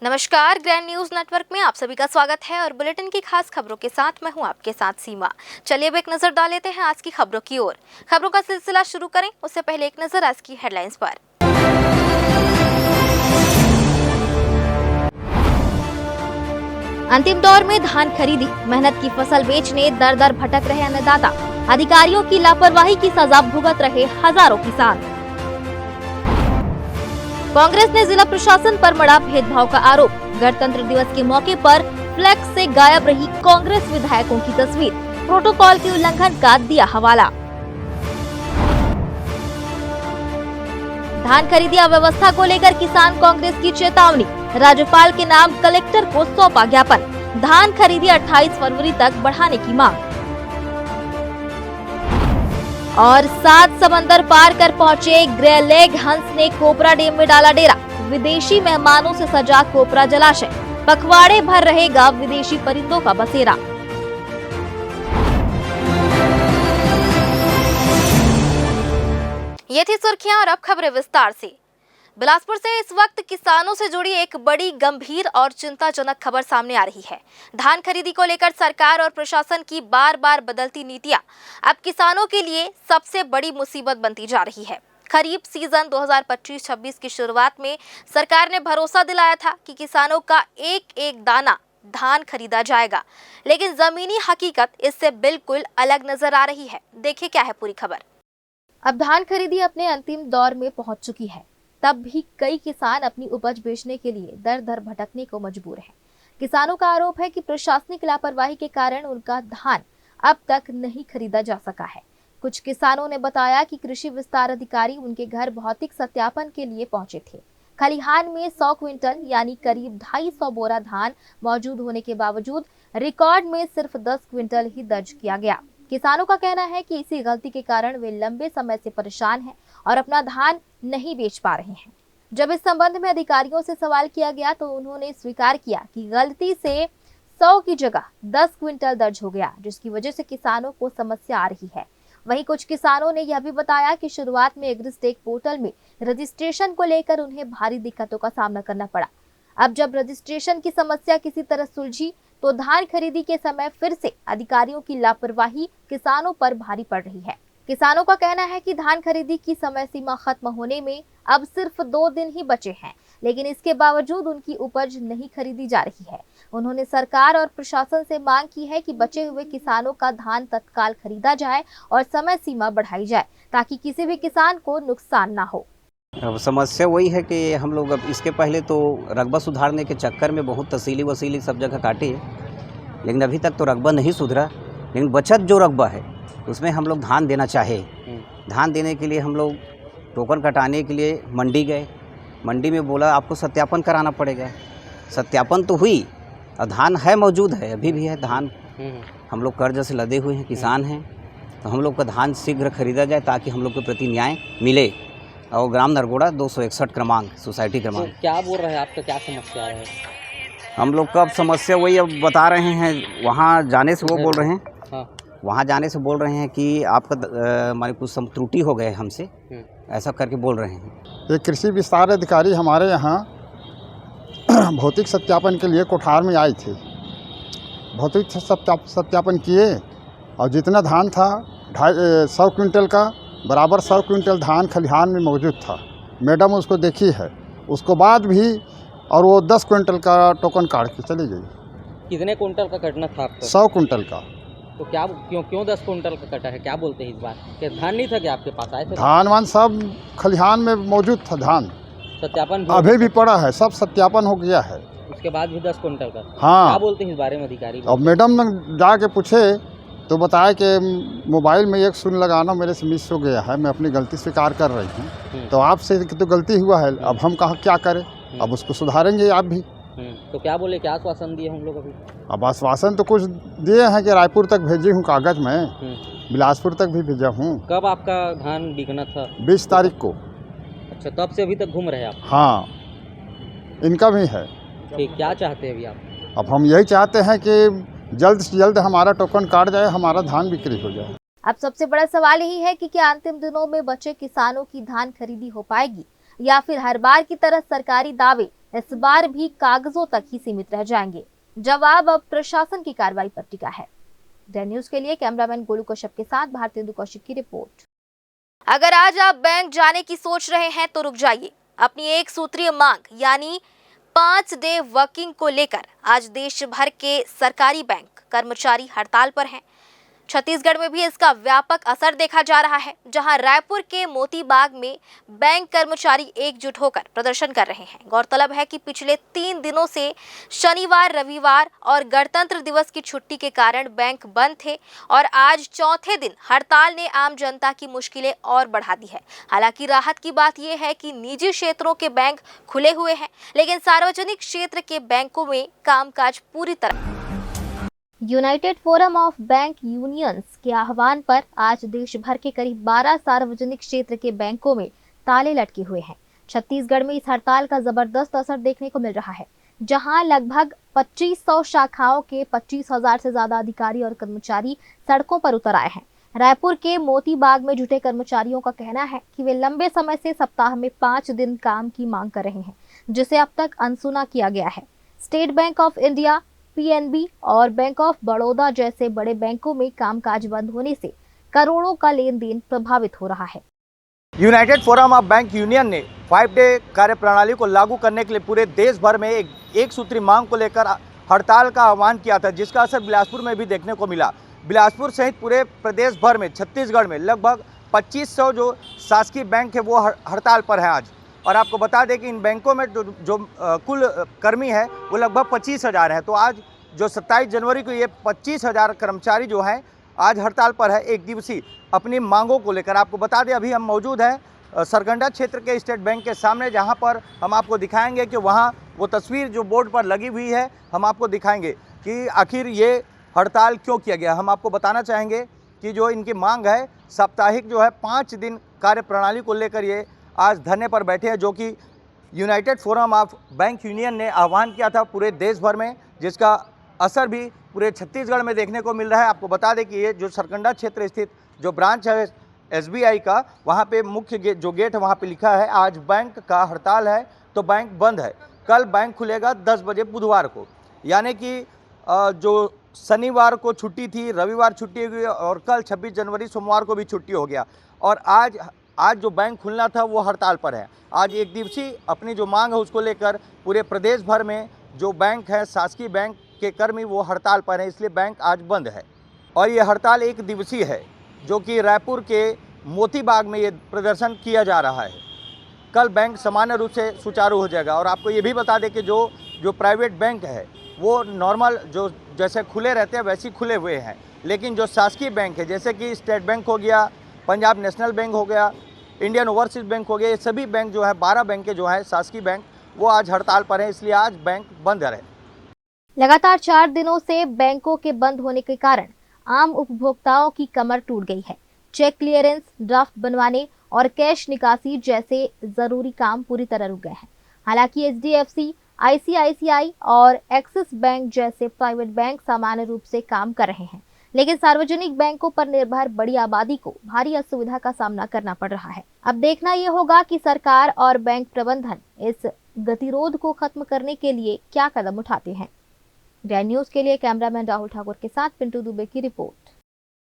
नमस्कार, grand news network में आप सभी का स्वागत है और बुलेटिन की खास खबरों के साथ मैं हूं आपके साथ सीमा। चलिए अब एक नजर डाल लेते हैं आज की खबरों की ओर। खबरों का सिलसिला शुरू करें उससे पहले एक नजर आज की हेडलाइंस पर। अंतिम दौर में धान खरीदी, मेहनत की फसल बेचने दर दर भटक रहे अन्नदाता, अधिकारियों की लापरवाही की सजा भुगत रहे हजारों किसान। कांग्रेस ने जिला प्रशासन पर मढ़ा भेदभाव का आरोप, गणतंत्र दिवस के मौके पर फ्लैक्स से गायब रही कांग्रेस विधायकों की तस्वीर, प्रोटोकॉल के उल्लंघन का दिया हवाला। धान खरीदी अव्यवस्था को लेकर किसान कांग्रेस की चेतावनी, राज्यपाल के नाम कलेक्टर को सौंपा ज्ञापन, धान खरीदी 28 फरवरी तक बढ़ाने की मांग। और 7 समंदर पार कर पहुंचे ग्रे लेग हंस ने कोपरा डैम में डाला डेरा, विदेशी मेहमानों से सजा कोपरा जलाशय, पखवाड़े भर रहेगा विदेशी परिंदों का बसेरा। ये थी सुर्खियां और अब खबरें विस्तार से। बिलासपुर से इस वक्त किसानों से जुड़ी एक बड़ी गंभीर और चिंताजनक खबर सामने आ रही है। धान खरीदी को लेकर सरकार और प्रशासन की बार बार बदलती नीतियां अब किसानों के लिए सबसे बड़ी मुसीबत बनती जा रही है। खरीफ सीजन 2025-26 की शुरुआत में सरकार ने भरोसा दिलाया था कि किसानों का एक एक दाना धान खरीदा जाएगा, लेकिन जमीनी हकीकत इससे बिल्कुल अलग नजर आ रही है। देखिए क्या है पूरी खबर। अब धान खरीदी अपने अंतिम दौर में पहुंच चुकी है, तब भी कई किसान अपनी उपज बेचने के लिए दर दर भटकने को मजबूर हैं। किसानों का आरोप है कि प्रशासनिक लापरवाही के कारण उनका धान अब तक नहीं खरीदा जा सका है। कुछ किसानों ने बताया कि कृषि विस्तार अधिकारी उनके घर भौतिक सत्यापन के लिए पहुंचे थे। खलिहान में 100 क्विंटल यानी करीब 250 बोरा धान मौजूद होने के बावजूद रिकॉर्ड में सिर्फ 10 क्विंटल ही दर्ज किया गया। किसानों का कहना है कि इसी गलती के कारण वे लंबे समय से परेशान हैं और अपना धान नहीं बेच पा रहे हैं। जब इस संबंध में अधिकारियों से सवाल किया गया तो उन्होंने स्वीकार किया कि गलती से 100 की जगह 10 क्विंटल दर्ज हो गया, जिसकी वजह से किसानों को समस्या आ रही है। वहीं कुछ किसानों ने यह भी बताया कि शुरुआत में एग्रीस्टेक पोर्टल में रजिस्ट्रेशन को लेकर उन्हें भारी दिक्कतों का सामना करना पड़ा। अब जब रजिस्ट्रेशन की समस्या किसी तरह सुलझी तो धान खरीदी के समय फिर से अधिकारियों की लापरवाही किसानों पर भारी पड़ रही है। किसानों का कहना है कि धान खरीदी की समय सीमा खत्म होने में अब सिर्फ 2 दिन ही बचे हैं, लेकिन इसके बावजूद उनकी उपज नहीं खरीदी जा रही है। उन्होंने सरकार और प्रशासन से मांग की है कि बचे हुए किसानों का धान तत्काल खरीदा जाए और समय सीमा बढ़ाई जाए ताकि किसी भी किसान को नुकसान ना हो। अब समस्या वही है कि हम लोग अब इसके पहले तो रकबा सुधारने के चक्कर में बहुत तसीली वसीली सब जगह काटे, लेकिन अभी तक तो रकबा नहीं सुधरा। लेकिन बचत जो रकबा है उसमें हम लोग धान देना चाहे। धान देने के लिए हम लोग टोकन कटाने के लिए मंडी गए। मंडी में बोला आपको सत्यापन कराना पड़ेगा। सत्यापन तो हुई और धान है, मौजूद है, अभी भी है धान। हम लोग कर्ज से लदे हुए हैं, किसान हैं, तो हम लोग का धान शीघ्र खरीदा जाए ताकि हम लोग को प्रति न्याय मिले। और ग्राम नरगोड़ा 261 क्रमांक सोसाइटी क्रमांक। तो क्या बोल रहे हैं, आपका क्या समस्या है? हम लोग का अब समस्या वही अब बता रहे हैं। वहाँ जाने से वो बोल रहे हैं, हाँ। वहाँ जाने से बोल रहे हैं कि आपका माने कुछ त्रुटि हो गए हमसे, ऐसा करके बोल रहे हैं। एक कृषि विस्तार अधिकारी हमारे यहाँ भौतिक सत्यापन के लिए कोठार में आई थी। भौतिक सत्यापन किए और जितना धान था 100 क्विंटल का बराबर 100 क्विंटल धान खलिहान में मौजूद था। मैडम उसको देखी है, उसको बाद भी, और वो 10 क्विंटल का टोकन काट के चली गई। कितने क्विंटल का कटना था आपका? 100 क्विंटल का। तो क्या क्यों 10 क्विंटल का कटा है? क्या बोलते हैं इस बार? क्या धान नहीं था क्या आपके पास आए थे? धान वान सब खलिहान में मौजूद था। धान सत्यापन अभी भी पड़ा है, सब सत्यापन हो गया है। उसके बाद भी 10 क्विंटल का। हाँ। क्या बोलते हैं इस बारे में अधिकारी? अब मैडम ने जाके पूछे तो बताया कि मोबाइल में एक शून्य लगाना मेरे से मिस हो गया है, मैं अपनी गलती स्वीकार कर रही हूँ। तो आपसे तो गलती हुआ है, अब हम कहाँ क्या करें, अब उसको सुधारेंगे आप भी। तो क्या बोले, क्या आश्वासन दिए हम लोग अभी? अब आश्वासन तो कुछ दिए हैं कि रायपुर तक भेजी हूँ कागज में, बिलासपुर तक भी भेजा हूँ। कब आपका धान बिकना था? 20 तारीख को। अच्छा, तब से अभी तक घूम रहे हैं आप? हाँ, इनका भी है। ठीक, क्या चाहते हैं अभी आप? अब हम यही चाहते हैं कि जल्द से जल्द हमारा टोकन काट जाए, हमारा धान बिक्री हो जाए। अब सबसे बड़ा सवाल यही है कि क्या अंतिम दिनों में बचे किसानों की धान खरीदी हो पाएगी। या फिर हर बार की तरह सरकारी दावे इस बार भी कागजों तक ही सीमित रह जाएंगे? जवाब अब प्रशासन की कार्रवाई पर टिका है। द न्यूज के लिए कैमरामैन गोलू कश्यप के साथ भारतेंदु कौशिक की रिपोर्ट। अगर आज आप बैंक जाने की सोच रहे हैं तो रुक जाइए। अपनी एक सूत्रीय मांग यानी 5 डे वर्किंग को लेकर आज देश भर के सरकारी बैंक कर्मचारी हड़ताल पर हैं। छत्तीसगढ़ में भी इसका व्यापक असर देखा जा रहा है, जहां रायपुर के मोती बाग में बैंक कर्मचारी एकजुट होकर प्रदर्शन कर रहे हैं। गौरतलब है कि पिछले 3 दिनों से शनिवार, रविवार और गणतंत्र दिवस की छुट्टी के कारण बैंक बंद थे और आज चौथे दिन हड़ताल ने आम जनता की मुश्किलें और बढ़ा दी है। हालांकि राहत की बात यह है कि निजी क्षेत्रों के बैंक खुले हुए हैं, लेकिन सार्वजनिक क्षेत्र के बैंकों में कामकाज पूरी तरह। United forum of bank unions के आह्वान पर आज देश भर के करीब 12 सार्वजनिक क्षेत्र के बैंकों में ताले लटके हुए हैं। छत्तीसगढ़ में इस हड़ताल का जबरदस्त असर देखने को मिल रहा है, जहां लगभग 2500 शाखाओं के 25,000 से ज्यादा अधिकारी और कर्मचारी सड़कों पर उतर आए हैं। रायपुर के मोती बाग में जुटे कर्मचारियों का कहना है कि वे लंबे समय से सप्ताह में 5 दिन काम की मांग कर रहे हैं, जिसे अब तक अनसुना किया गया है। State bank of India, PNB और बैंक ऑफ बड़ौदा जैसे बड़े बैंकों में कामकाज बंद होने से करोड़ों का लेन देन प्रभावित हो रहा है। United forum of bank union ने 5 डे कार्यप्रणाली को लागू करने के लिए पूरे देश भर में एक सूत्री मांग को लेकर हड़ताल का आह्वान किया था, जिसका असर बिलासपुर में भी देखने को मिला। बिलासपुर सहित पूरे प्रदेश भर में छत्तीसगढ़ में लगभग 2500 जो शासकीय बैंक है वो हड़ताल पर है आज। और आपको बता दें कि इन बैंकों में जो कुल कर्मी है वो लगभग 25,000 है। तो आज जो 27 जनवरी को ये 25,000 कर्मचारी जो हैं आज हड़ताल पर है, एक दिवसीय अपनी मांगों को लेकर। आपको बता दें अभी हम मौजूद हैं सरगंडा क्षेत्र के स्टेट बैंक के सामने, जहां पर हम आपको दिखाएंगे कि वहां वो तस्वीर जो बोर्ड पर लगी हुई है हम आपको दिखाएंगे कि आखिर ये हड़ताल क्यों किया गया। हम आपको बताना चाहेंगे कि जो इनकी मांग है साप्ताहिक जो है 5 दिन कार्यप्रणाली को लेकर ये आज धरने पर बैठे हैं, जो कि United forum of bank union ने आह्वान किया था पूरे देश भर में, जिसका असर भी पूरे छत्तीसगढ़ में देखने को मिल रहा है। आपको बता दें कि ये जो सरकंडा क्षेत्र स्थित जो ब्रांच है एसबीआई का, वहाँ पे मुख्य जो गेट है वहाँ पे लिखा है आज बैंक का हड़ताल है, तो बैंक बंद है। कल बैंक खुलेगा 10 बजे बुधवार को, यानी कि जो शनिवार को छुट्टी थी, रविवार छुट्टी हुई और कल 26 जनवरी सोमवार को भी छुट्टी हो गया। और आज जो बैंक खुलना था वो हड़ताल पर है। आज एक दिवसीय अपनी जो मांग है उसको लेकर पूरे प्रदेश भर में जो बैंक है शासकीय बैंक के कर्मी वो हड़ताल पर हैं, इसलिए बैंक आज बंद है। और ये हड़ताल एक दिवसीय है, जो कि रायपुर के मोती बाग में ये प्रदर्शन किया जा रहा है। कल बैंक सामान्य रूप से सुचारू हो जाएगा। और आपको ये भी बता दें कि जो प्राइवेट बैंक है वो नॉर्मल जो जैसे खुले रहते हैं वैसे ही खुले हुए हैं, लेकिन जो शासकीय बैंक है जैसे कि स्टेट बैंक हो गया, पंजाब नेशनल बैंक हो गया, इंडियन ओवरसीज बैंक हो गया, ये सभी बैंक जो है 12 बैंक जो है शासकीय बैंक वो आज हड़ताल पर है, इसलिए आज बैंक बंद है। लगातार 4 दिनों से बैंकों के बंद होने के कारण आम उपभोक्ताओं की कमर टूट गई है। चेक क्लियरेंस, ड्राफ्ट बनवाने और कैश निकासी जैसे जरूरी काम पूरी तरह रुक गए हैं। हालांकि एचडीएफसी, आईसीआईसीआई और एक्सिस बैंक जैसे प्राइवेट बैंक सामान्य रूप से काम कर रहे हैं, लेकिन सार्वजनिक बैंकों पर निर्भर बड़ी आबादी को भारी असुविधा का सामना करना पड़ रहा है। अब देखना यह होगा कि सरकार और बैंक प्रबंधन इस गतिरोध को खत्म करने के लिए क्या कदम उठाते हैं। द न्यूज के लिए कैमरामैन राहुल ठाकुर के साथ पिंटू दुबे की रिपोर्ट।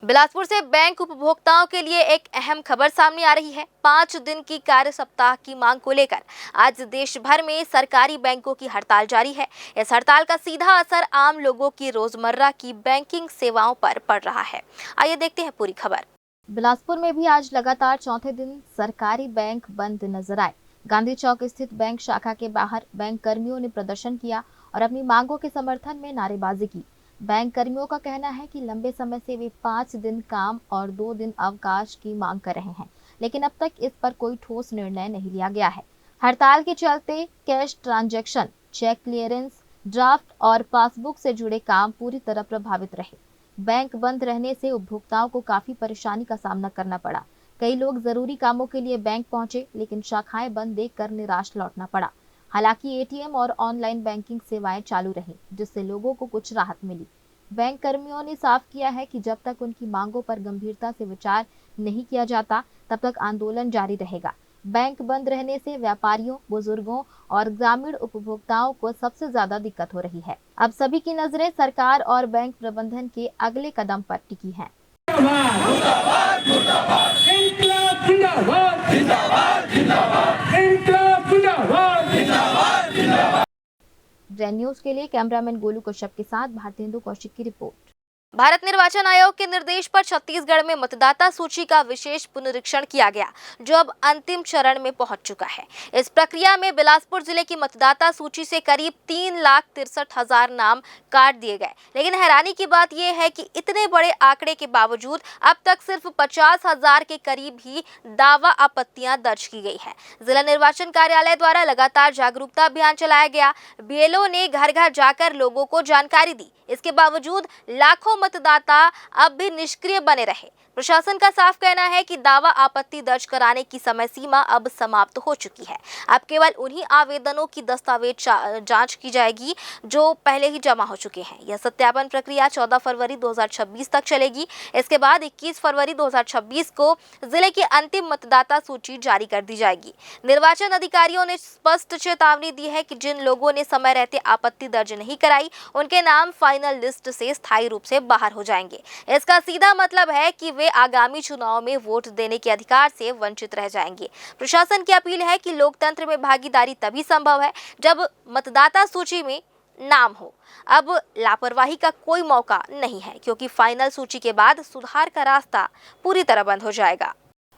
बिलासपुर से बैंक उपभोक्ताओं के लिए एक अहम खबर सामने आ रही है। 5 दिन की कार्य सप्ताह की मांग को लेकर आज देश भर में सरकारी बैंकों की हड़ताल जारी है। इस हड़ताल का सीधा असर आम लोगों की रोजमर्रा की बैंकिंग सेवाओं पर पड़ रहा है। आइए देखते हैं पूरी खबर। बिलासपुर में भी आज लगातार चौथे दिन सरकारी बैंक बंद नजर आए। गांधी चौक स्थित बैंक शाखा के बाहर बैंक कर्मियों ने प्रदर्शन किया और अपनी मांगों के समर्थन में नारेबाजी की। बैंक कर्मियों का कहना है कि लंबे समय से वे 5 दिन काम और 2 दिन अवकाश की मांग कर रहे हैं, लेकिन अब तक इस पर कोई ठोस निर्णय नहीं लिया गया है। हड़ताल के चलते cash transaction, cheque clearance, draft और पासबुक से जुड़े काम पूरी तरह प्रभावित रहे। बैंक बंद रहने से उपभोक्ताओं को काफी परेशानी का सामना करना पड़ा। कई लोग जरूरी कामों के लिए बैंक पहुंचे, लेकिन शाखाएं बंद देखकर निराश लौटना पड़ा। हालांकि एटीएम और ऑनलाइन बैंकिंग सेवाएं चालू रही, जिससे लोगों को कुछ राहत मिली। बैंक कर्मियों ने साफ किया है कि जब तक उनकी मांगों पर गंभीरता से विचार नहीं किया जाता, तब तक आंदोलन जारी रहेगा। बैंक बंद रहने से व्यापारियों, बुजुर्गों और ग्रामीण उपभोक्ताओं को सबसे ज्यादा दिक्कत हो रही है। अब सभी की नजरें सरकार और बैंक प्रबंधन के अगले कदम पर टिकी हैं। ग्रैंड न्यूज के लिए कैमरामैन गोलू कश्यप के साथ भारतेंदु कौशिक की रिपोर्ट। भारत निर्वाचन आयोग के निर्देश पर छत्तीसगढ़ में मतदाता सूची का विशेष पुनरीक्षण किया गया, जो अब अंतिम चरण में पहुंच चुका है। इस प्रक्रिया में बिलासपुर जिले की मतदाता सूची से करीब 3,63,000 नाम काट दिए गए। लेकिन हैरानी की बात यह है कि इतने बड़े आंकड़े के बावजूद अब तक सिर्फ 50,000 के करीब ही दावा आपत्तियां दर्ज की गई है। जिला निर्वाचन कार्यालय द्वारा लगातार जागरूकता अभियान चलाया गया। बीएलओ ने घर घर जाकर लोगों को जानकारी दी। इसके बावजूद लाखों मतदाता अब भी निष्क्रिय बने रहे। प्रशासन का साफ कहना है कि दावा आपत्ति दर्ज कराने की समय सीमा अब समाप्त हो चुकी है। अब केवल उन्हीं आवेदनों की दस्तावेज जांच की जाएगी जो पहले ही जमा हो चुके हैं। यह सत्यापन प्रक्रिया 14 फरवरी 2026 तक चलेगी। इसके बाद 21 फरवरी 2026 को जिले की अंतिम मतदाता सूची जारी कर दी जाएगी। निर्वाचन अधिकारियों ने स्पष्ट चेतावनी दी है कि जिन लोगों ने समय रहते आपत्ति दर्ज नहीं कराई, उनके नाम फाइनल लिस्ट से स्थायी रूप से बाहर हो जाएंगे। इसका सीधा मतलब है कि वे आगामी चुनाव में वोट देने के अधिकार से वंचित रह जाएंगे। प्रशासन की अपील है कि लोकतंत्र में भागीदारी तभी संभव है जब मतदाता सूची में नाम हो। अब लापरवाही का कोई मौका नहीं है, क्योंकि फाइनल सूची के बाद सुधार का रास्ता पूरी तरह बंद हो जाएगा।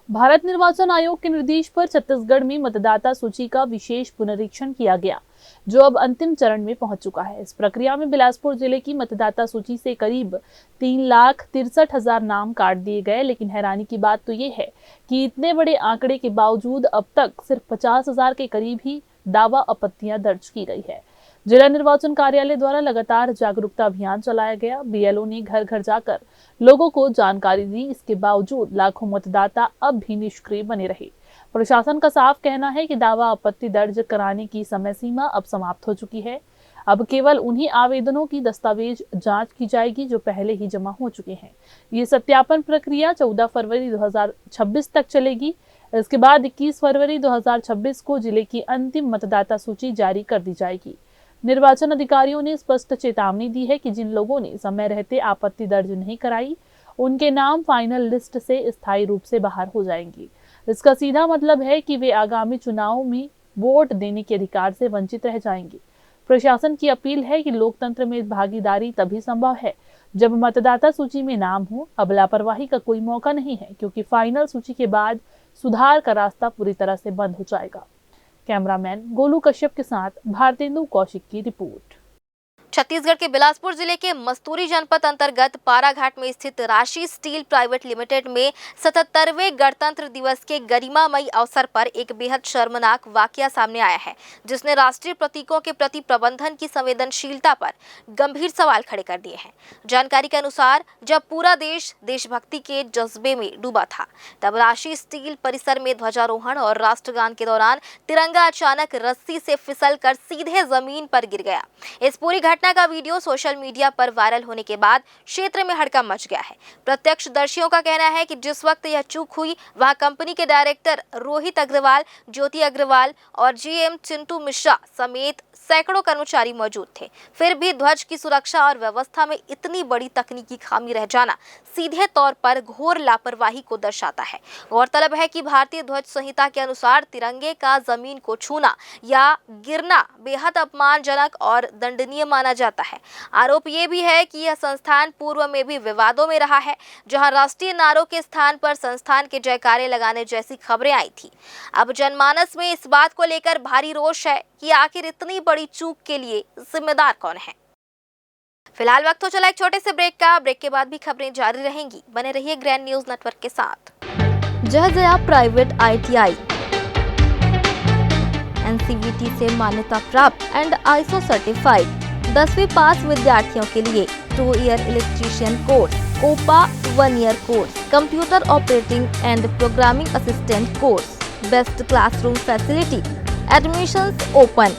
भारत निर्वाचन आयोग के निर्देश पर छत्तीसगढ़ में मतदाता सूची का विशेष पुनरीक्षण किया गया, जो अब अंतिम चरण में पहुंच चुका है। इस प्रक्रिया में बिलासपुर जिले की मतदाता सूची से करीब 3,63,000 नाम काट दिए गए। लेकिन हैरानी की बात तो ये है कि इतने बड़े आंकड़े के बावजूद अब तक सिर्फ 50,000 के करीब ही दावा आपत्तियां दर्ज की गई है। जिला निर्वाचन कार्यालय द्वारा लगातार जागरूकता अभियान चलाया गया। बीएलओ ने घर घर जाकर लोगों को जानकारी दी। इसके बावजूद लाखों मतदाता अब भी निष्क्रिय बने रहे। प्रशासन का साफ कहना है कि दावा आपत्ति दर्ज कराने की समय सीमा अब समाप्त हो चुकी है। अब केवल उन्हीं आवेदनों की दस्तावेज जांच की जाएगी जो पहले ही जमा हो चुके हैं। ये सत्यापन प्रक्रिया 14 फरवरी 2026 तक चलेगी। इसके बाद 21 फरवरी 2026 को जिले की अंतिम मतदाता सूची जारी कर दी जाएगी। निर्वाचन अधिकारियों ने स्पष्ट चेतावनी दी है कि जिन लोगों ने समय रहते आपत्ति दर्ज नहीं कराई, उनके नाम फाइनल लिस्ट से स्थायी रूप से बाहर हो जाएंगे। इसका सीधा मतलब है कि वे आगामी चुनाव में वोट देने के अधिकार से वंचित रह जाएंगे। प्रशासन की अपील है कि लोकतंत्र में भागीदारी तभी संभव है जब मतदाता सूची में नाम हो। अब लापरवाही का कोई मौका नहीं है, क्योंकि फाइनल सूची के बाद सुधार का रास्ता पूरी तरह से बंद हो जाएगा। कैमरामैन गोलू कश्यप के साथ भारतेंदु कौशिक की रिपोर्ट। छत्तीसगढ़ के बिलासपुर जिले के मस्तूरी जनपद अंतर्गत पाराघाट में स्थित राशि स्टील प्राइवेट लिमिटेड में 77वें गणतंत्र दिवस के गरिमामयी अवसर पर एक बेहद शर्मनाक वाकया सामने आया है, जिसने राष्ट्रीय प्रतीकों के प्रति प्रबंधन की संवेदनशीलता पर गंभीर सवाल खड़े कर दिए हैं। जानकारी के अनुसार जब पूरा देश देशभक्ति के जज्बे में डूबा था, तब राशि स्टील परिसर में ध्वजारोहण और राष्ट्रगान के दौरान तिरंगा अचानक रस्सी से फिसलकर सीधे जमीन पर गिर गया। इस पूरी घटना का वीडियो सोशल मीडिया पर वायरल होने के बाद क्षेत्र में हड़कंप मच गया है। प्रत्यक्षदर्शियों का कहना है कि जिस वक्त यह चूक हुई, वहां कंपनी के डायरेक्टर रोहित अग्रवाल, ज्योति अग्रवाल और जीएम चिंटू मिश्रा समेत सैकड़ों कर्मचारी मौजूद थे। फिर भी ध्वज की सुरक्षा और व्यवस्था में इतनी बड़ी तकनीकी खामी रह जाना सीधे तौर पर घोर लापरवाही को दर्शाता है। गौरतलब है कि भारतीय ध्वज संहिता के अनुसार तिरंगे का जमीन को छूना या गिरना बेहद अपमानजनक और दंडनीय माना जाता है। आरोप ये भी है कि यह संस्थान पूर्व में भी विवादों में रहा है, जहां राष्ट्रीय नारों के स्थान पर संस्थान के जयकारे लगाने जैसी खबरें आई थी। अब जनमानस में इस बात को लेकर भारी रोष है कि आखिर इतनी बड़ी चूक के लिए जिम्मेदार कौन है। फिलहाल वक्त हो चला एक छोटे से ब्रेक का। ब्रेक के बाद भी खबरें जारी रहेंगी। बने रहिए ग्रैंड न्यूज नेटवर्क के साथ। जय प्राइवेट ITI NCVT से मान्यता प्राप्त एंड ISO सर्टिफाइड 10वीं पास विद्यार्थियों के लिए 2 year electrician course, COPA 1 year course, computer operating and programming assistant course, best classroom facility, admissions open.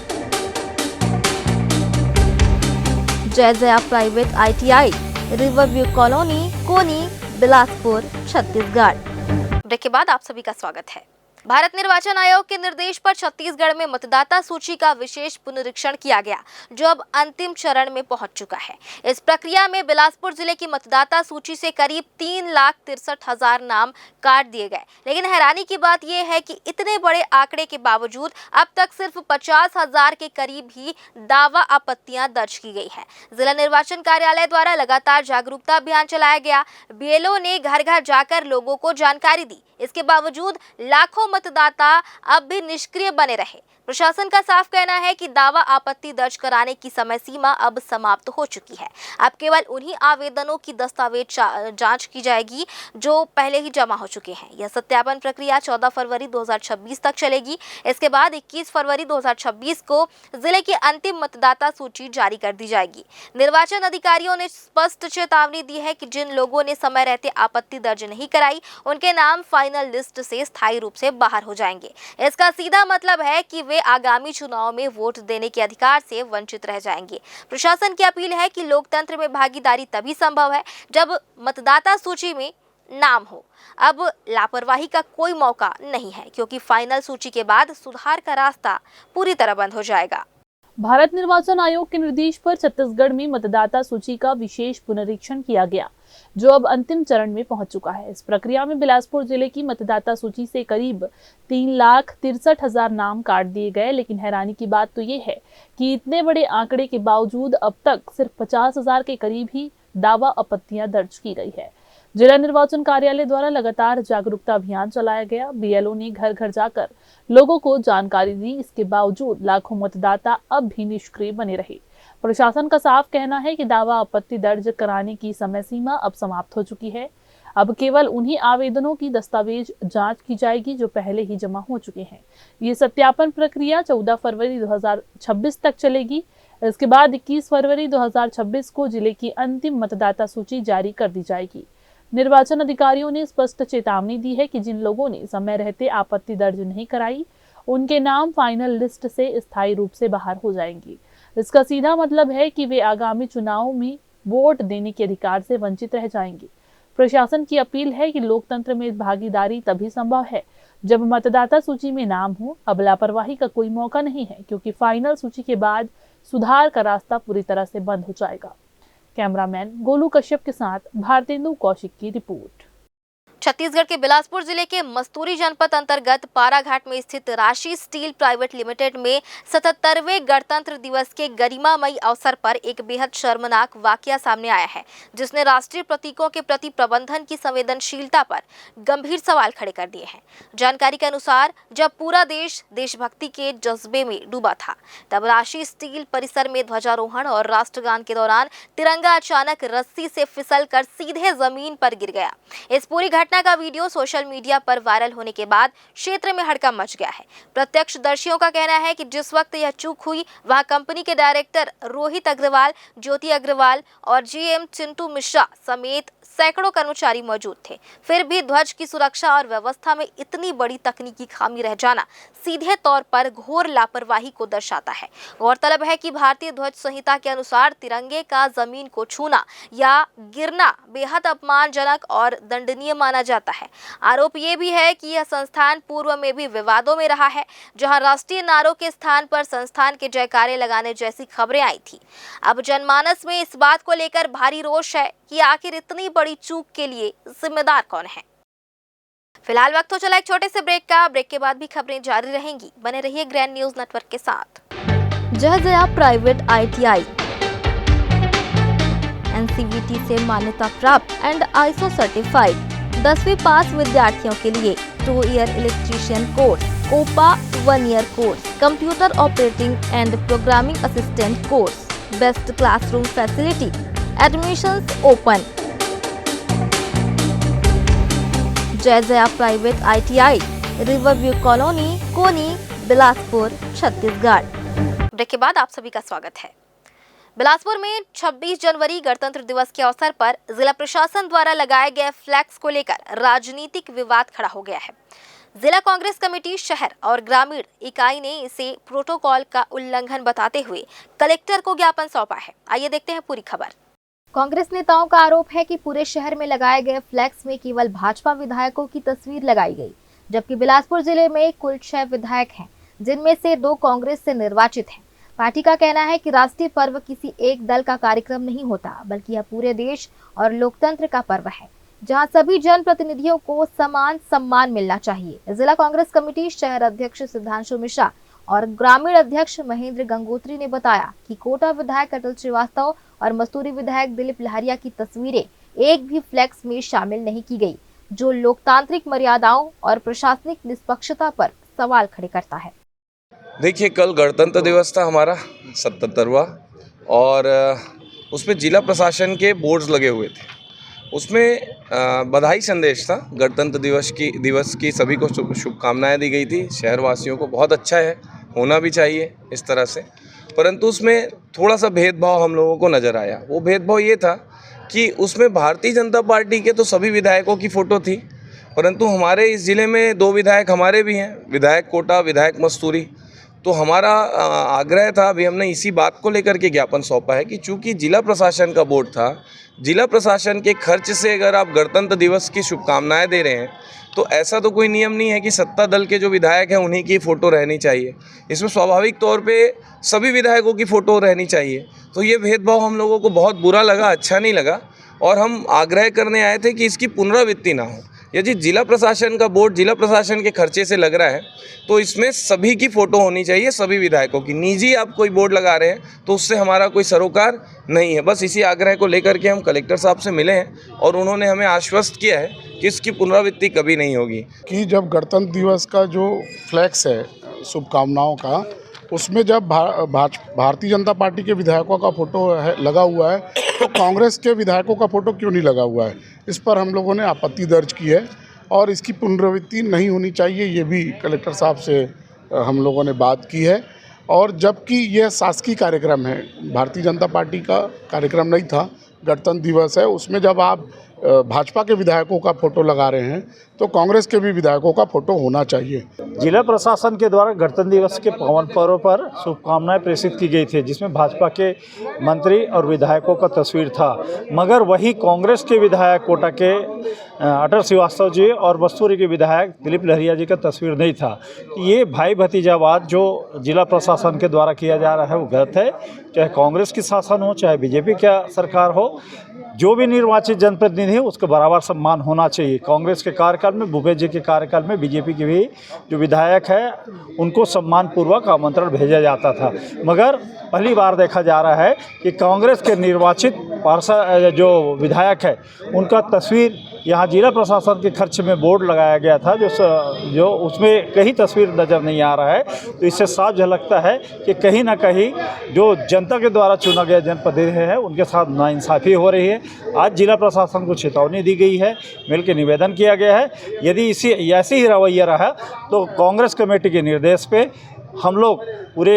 Jai private ITI, riverview colony, Koni, Bilaspur, Chhattisgarh. Break के बाद आप सभी का स्वागत है। भारत निर्वाचन आयोग के निर्देश पर छत्तीसगढ़ में मतदाता सूची का विशेष पुनरीक्षण किया गया, जो अब अंतिम चरण में पहुंच चुका है। इस प्रक्रिया में बिलासपुर जिले की मतदाता सूची से करीब 3,63,000 नाम काट दिए गए। लेकिन हैरानी की बात यह है कि इतने बड़े आंकड़े के बावजूद अब तक सिर्फ 50,000 के करीब ही दावा आपत्तियां दर्ज की गई है। जिला निर्वाचन कार्यालय द्वारा लगातार जागरूकता अभियान चलाया गया। बीएलओ ने घर घर जाकर लोगों को जानकारी दी। इसके बावजूद लाखों मतदाता अब भी निष्क्रिय बने रहे। प्रशासन का साफ कहना है कि दावा आपत्ति दर्ज कराने की समय सीमा अब समाप्त हो चुकी है। अब केवल उन्हीं आवेदनों की दस्तावेज जांच की जाएगी जो पहले ही जमा हो चुके हैं। यह सत्यापन प्रक्रिया 14 फरवरी 2026 तक चलेगी। इसके बाद 21 फरवरी 2026 को जिले की अंतिम मतदाता सूची जारी कर दी जाएगी। निर्वाचन अधिकारियों ने स्पष्ट चेतावनी दी है कि जिन लोगों ने समय रहते आपत्ति दर्ज नहीं कराई, उनके नाम फाइनल लिस्ट से स्थायी रूप से बाहर हो जाएंगे। इसका सीधा मतलब है कि वे आगामी चुनाव में वोट देने के अधिकार से वंचित रह जाएंगे। प्रशासन की अपील है कि लोकतंत्र में भागीदारी तभी संभव है जब मतदाता सूची में नाम हो। अब लापरवाही का कोई मौका नहीं है, क्योंकि फाइनल सूची के बाद सुधार का रास्ता पूरी तरह बंद हो जाएगा। भारत निर्वाचन आयोग के निर्देश पर छत्तीसगढ़ में मतदाता सूची का विशेष पुनरीक्षण किया गया, जो अब अंतिम चरण में पहुंच चुका है। इस प्रक्रिया में बिलासपुर जिले की मतदाता सूची से करीब 3,63,000 नाम काट दिए गए। लेकिन हैरानी की बात तो ये है कि इतने बड़े आंकड़े के बावजूद अब तक सिर्फ 50,000 के करीब ही दावा आपत्तियां दर्ज की गई है। जिला निर्वाचन कार्यालय द्वारा लगातार जागरूकता अभियान चलाया गया। बीएलओ ने घर घर जाकर लोगों को जानकारी दी। इसके बावजूद लाखों मतदाता अब भी निष्क्रिय बने रहे। प्रशासन का साफ कहना है कि दावा आपत्ति दर्ज कराने की समय सीमा अब समाप्त हो चुकी है। अब केवल उन्हीं आवेदनों की दस्तावेज जांच की जाएगी जो पहले ही जमा हो चुके हैं। ये सत्यापन प्रक्रिया 14 फरवरी 2026 तक चलेगी। इसके बाद 21 फरवरी 2026 को जिले की अंतिम मतदाता सूची जारी कर दी जाएगी। निर्वाचन अधिकारियों ने स्पष्ट चेतावनी दी है कि जिन लोगों ने समय रहते आपत्ति दर्ज नहीं कराई, उनके नाम फाइनल लिस्ट से स्थायी रूप से बाहर हो जाएंगे। इसका सीधा मतलब है कि वे आगामी चुनाव में वोट देने के अधिकार से वंचित रह जाएंगे। प्रशासन की अपील है कि लोकतंत्र में भागीदारी तभी संभव है जब मतदाता सूची में नाम हो। अब लापरवाही का कोई मौका नहीं है, क्योंकि फाइनल सूची के बाद सुधार का रास्ता पूरी तरह से बंद हो जाएगा। कैमरामैन गोलू कश्यप के साथ भारतेंदु कौशिक की रिपोर्ट। छत्तीसगढ़ के बिलासपुर जिले के मस्तूरी जनपद अंतर्गत पाराघाट में स्थित राशि स्टील प्राइवेट लिमिटेड में 77वें गणतंत्र दिवस के गरिमामयी अवसर पर एक बेहद शर्मनाक वाकया सामने आया है, जिसने राष्ट्रीय प्रतीकों के प्रति प्रबंधन की संवेदनशीलता पर गंभीर सवाल खड़े कर दिए हैं। जानकारी के अनुसार जब पूरा देश देशभक्ति के जज्बे में डूबा था, तब राशि स्टील परिसर में ध्वजारोहण और राष्ट्रगान के दौरान तिरंगा अचानक रस्सी से फिसलकर सीधे जमीन पर गिर गया। इस पूरी घटना का वीडियो सोशल मीडिया पर वायरल होने के बाद क्षेत्र में हड़कंप मच गया है। प्रत्यक्षदर्शियों का कहना है कि जिस वक्त यह चूक हुई, वहां कंपनी के डायरेक्टर रोहित अग्रवाल, ज्योति अग्रवाल और जीएम चिंटू मिश्रा समेत सैकड़ों कर्मचारी मौजूद थे। फिर भी ध्वज की सुरक्षा और व्यवस्था में इतनी बड़ी तकनीकी खामी रह जाना सीधे तौर पर घोर लापरवाही को दर्शाता है। गौरतलब है कि भारतीय ध्वज संहिता के अनुसार तिरंगे का जमीन को छूना या गिरना बेहद अपमानजनक और दंडनीय माना जाता है। आरोप ये भी है कि यह संस्थान पूर्व में भी विवादों में रहा है, जहां राष्ट्रीय नारों के स्थान पर संस्थान के जयकारे लगाने जैसी खबरें आई थी। अब जनमानस में इस बात को लेकर भारी रोष है कि आखिर इतनी बड़ी चूक के लिए जिम्मेदार कौन है। फिलहाल वक्त हो चला एक छोटे से ब्रेक का। ब्रेक के बाद भी खबरें जारी रहेंगी। बने रहिए ग्रैंड न्यूज नेटवर्क के साथ। जय जया प्राइवेट ITI NCVT से मान्यता प्राप्त एंड ISO सर्टिफाइड 10वीं पास विद्यार्थियों के लिए 2 year electrician course, COPA 1 year course, computer operating and programming assistant course, best classroom facility, admissions open. Jai Jaya private ITI, riverview colony, Koni, Bilaspur, Chhattisgarh. Break के बाद आप सभी का स्वागत है। बिलासपुर में 26 जनवरी गणतंत्र दिवस के अवसर पर जिला प्रशासन द्वारा लगाए गए फ्लैक्स को लेकर राजनीतिक विवाद खड़ा हो गया है। जिला कांग्रेस कमेटी शहर और ग्रामीण इकाई ने इसे प्रोटोकॉल का उल्लंघन बताते हुए कलेक्टर को ज्ञापन सौंपा है। आइए देखते हैं पूरी खबर। कांग्रेस नेताओं का आरोप है कि पूरे शहर में लगाए गए फ्लैक्स में केवल भाजपा विधायकों की तस्वीर लगाई गई, जबकि बिलासपुर जिले में कुल 6 विधायक हैं, जिनमें से 2 कांग्रेस से निर्वाचित हैं। पार्टी का कहना है कि राष्ट्रीय पर्व किसी एक दल का कार्यक्रम नहीं होता, बल्कि यह पूरे देश और लोकतंत्र का पर्व है, जहां सभी जनप्रतिनिधियों को समान सम्मान मिलना चाहिए। जिला कांग्रेस कमेटी शहर अध्यक्ष सिद्धांशु मिश्रा और ग्रामीण अध्यक्ष महेंद्र गंगोत्री ने बताया कि कोटा विधायक अटल श्रीवास्तव और मस्तूरी विधायक दिलीप लहरिया की तस्वीरें एक भी फ्लैक्स में शामिल नहीं की गई, जो लोकतांत्रिक मर्यादाओं और प्रशासनिक निष्पक्षता पर सवाल खड़े करता है। देखिए, कल गणतंत्र दिवस था हमारा 77वां, और उसमें जिला प्रशासन के बोर्ड्स लगे हुए थे। उसमें बधाई संदेश था, गणतंत्र दिवस की सभी को शुभकामनाएं दी गई थी। शहरवासियों को बहुत अच्छा है, होना भी चाहिए इस तरह से, परंतु उसमें थोड़ा सा भेदभाव हम लोगों को नज़र आया। वो भेदभाव ये था कि उसमें भारतीय जनता पार्टी के तो सभी विधायकों की फ़ोटो थी, परंतु हमारे इस ज़िले में 2 विधायक हमारे भी हैं, विधायक कोटा, विधायक मस्तूरी। तो हमारा आग्रह था, अभी हमने इसी बात को लेकर के ज्ञापन सौंपा है कि चूंकि जिला प्रशासन का बोर्ड था, जिला प्रशासन के खर्च से अगर आप गणतंत्र दिवस की शुभकामनाएं दे रहे हैं, तो ऐसा तो कोई नियम नहीं है कि सत्ता दल के जो विधायक हैं उन्हीं की फ़ोटो रहनी चाहिए। इसमें स्वाभाविक तौर पे सभी विधायकों की फ़ोटो रहनी चाहिए। तो ये भेदभाव हम लोगों को बहुत बुरा लगा, अच्छा नहीं लगा, और हम आग्रह करने आए थे कि इसकी पुनरावृत्ति ना हो। यदि जिला प्रशासन का बोर्ड जिला प्रशासन के खर्चे से लग रहा है, तो इसमें सभी की फ़ोटो होनी चाहिए, सभी विधायकों की। निजी आप कोई बोर्ड लगा रहे हैं तो उससे हमारा कोई सरोकार नहीं है। बस इसी आग्रह को लेकर के हम कलेक्टर साहब से मिले हैं, और उन्होंने हमें आश्वस्त किया है कि इसकी पुनरावृत्ति कभी नहीं होगी। कि जब गणतंत्र दिवस का जो फ्लैक्स है शुभकामनाओं का, उसमें जब भारतीय जनता पार्टी के विधायकों का फ़ोटो लगा हुआ है, तो कांग्रेस के विधायकों का फ़ोटो क्यों नहीं लगा हुआ है? इस पर हम लोगों ने आपत्ति दर्ज की है, और इसकी पुनरावृत्ति नहीं होनी चाहिए, ये भी कलेक्टर साहब से हम लोगों ने बात की है। और जबकि यह शासकीय कार्यक्रम है, भारतीय जनता पार्टी का कार्यक्रम नहीं था, गणतंत्र दिवस है, उसमें जब आप भाजपा के विधायकों का फ़ोटो लगा रहे हैं, तो कांग्रेस के भी विधायकों का फ़ोटो होना चाहिए। जिला प्रशासन के द्वारा गणतंत्र दिवस के पावन पर्व पर शुभकामनाएं प्रेषित की गई थी, जिसमें भाजपा के मंत्री और विधायकों का तस्वीर था, मगर वही कांग्रेस के विधायक कोटा के अटल श्रीवास्तव जी और मस्तूरी के विधायक दिलीप लहरिया जी का तस्वीर नहीं था। ये भाई भतीजावाद जो जिला प्रशासन के द्वारा किया जा रहा है वो गलत है। चाहे कांग्रेस की शासन हो, चाहे बीजेपी का सरकार हो, जो भी निर्वाचित जनप्रतिनिधि है उसका बराबर सम्मान होना चाहिए। कांग्रेस के कार्यकाल में, भूपेश जी के कार्यकाल में, बीजेपी के भी जो विधायक है उनको सम्मानपूर्वक आमंत्रण भेजा जाता था, मगर पहली बार देखा जा रहा है कि कांग्रेस के निर्वाचित पार्षद जो विधायक है उनका तस्वीर यहाँ जिला प्रशासन के खर्च में बोर्ड लगाया गया था, जो उसमें कहीं तस्वीर नज़र नहीं आ रहा है। तो इससे साफ झलकता है कि कहीं ना कहीं जो जनता के द्वारा चुना गया जनप्रतिनिधि है उनके साथ नाइंसाफ़ी हो रही है। आज जिला प्रशासन को चेतावनी दी गई है, मिलकर निवेदन किया गया है, यदि ऐसे ही रवैया रहा तो कांग्रेस कमेटी के निर्देश पे हम लोग पूरे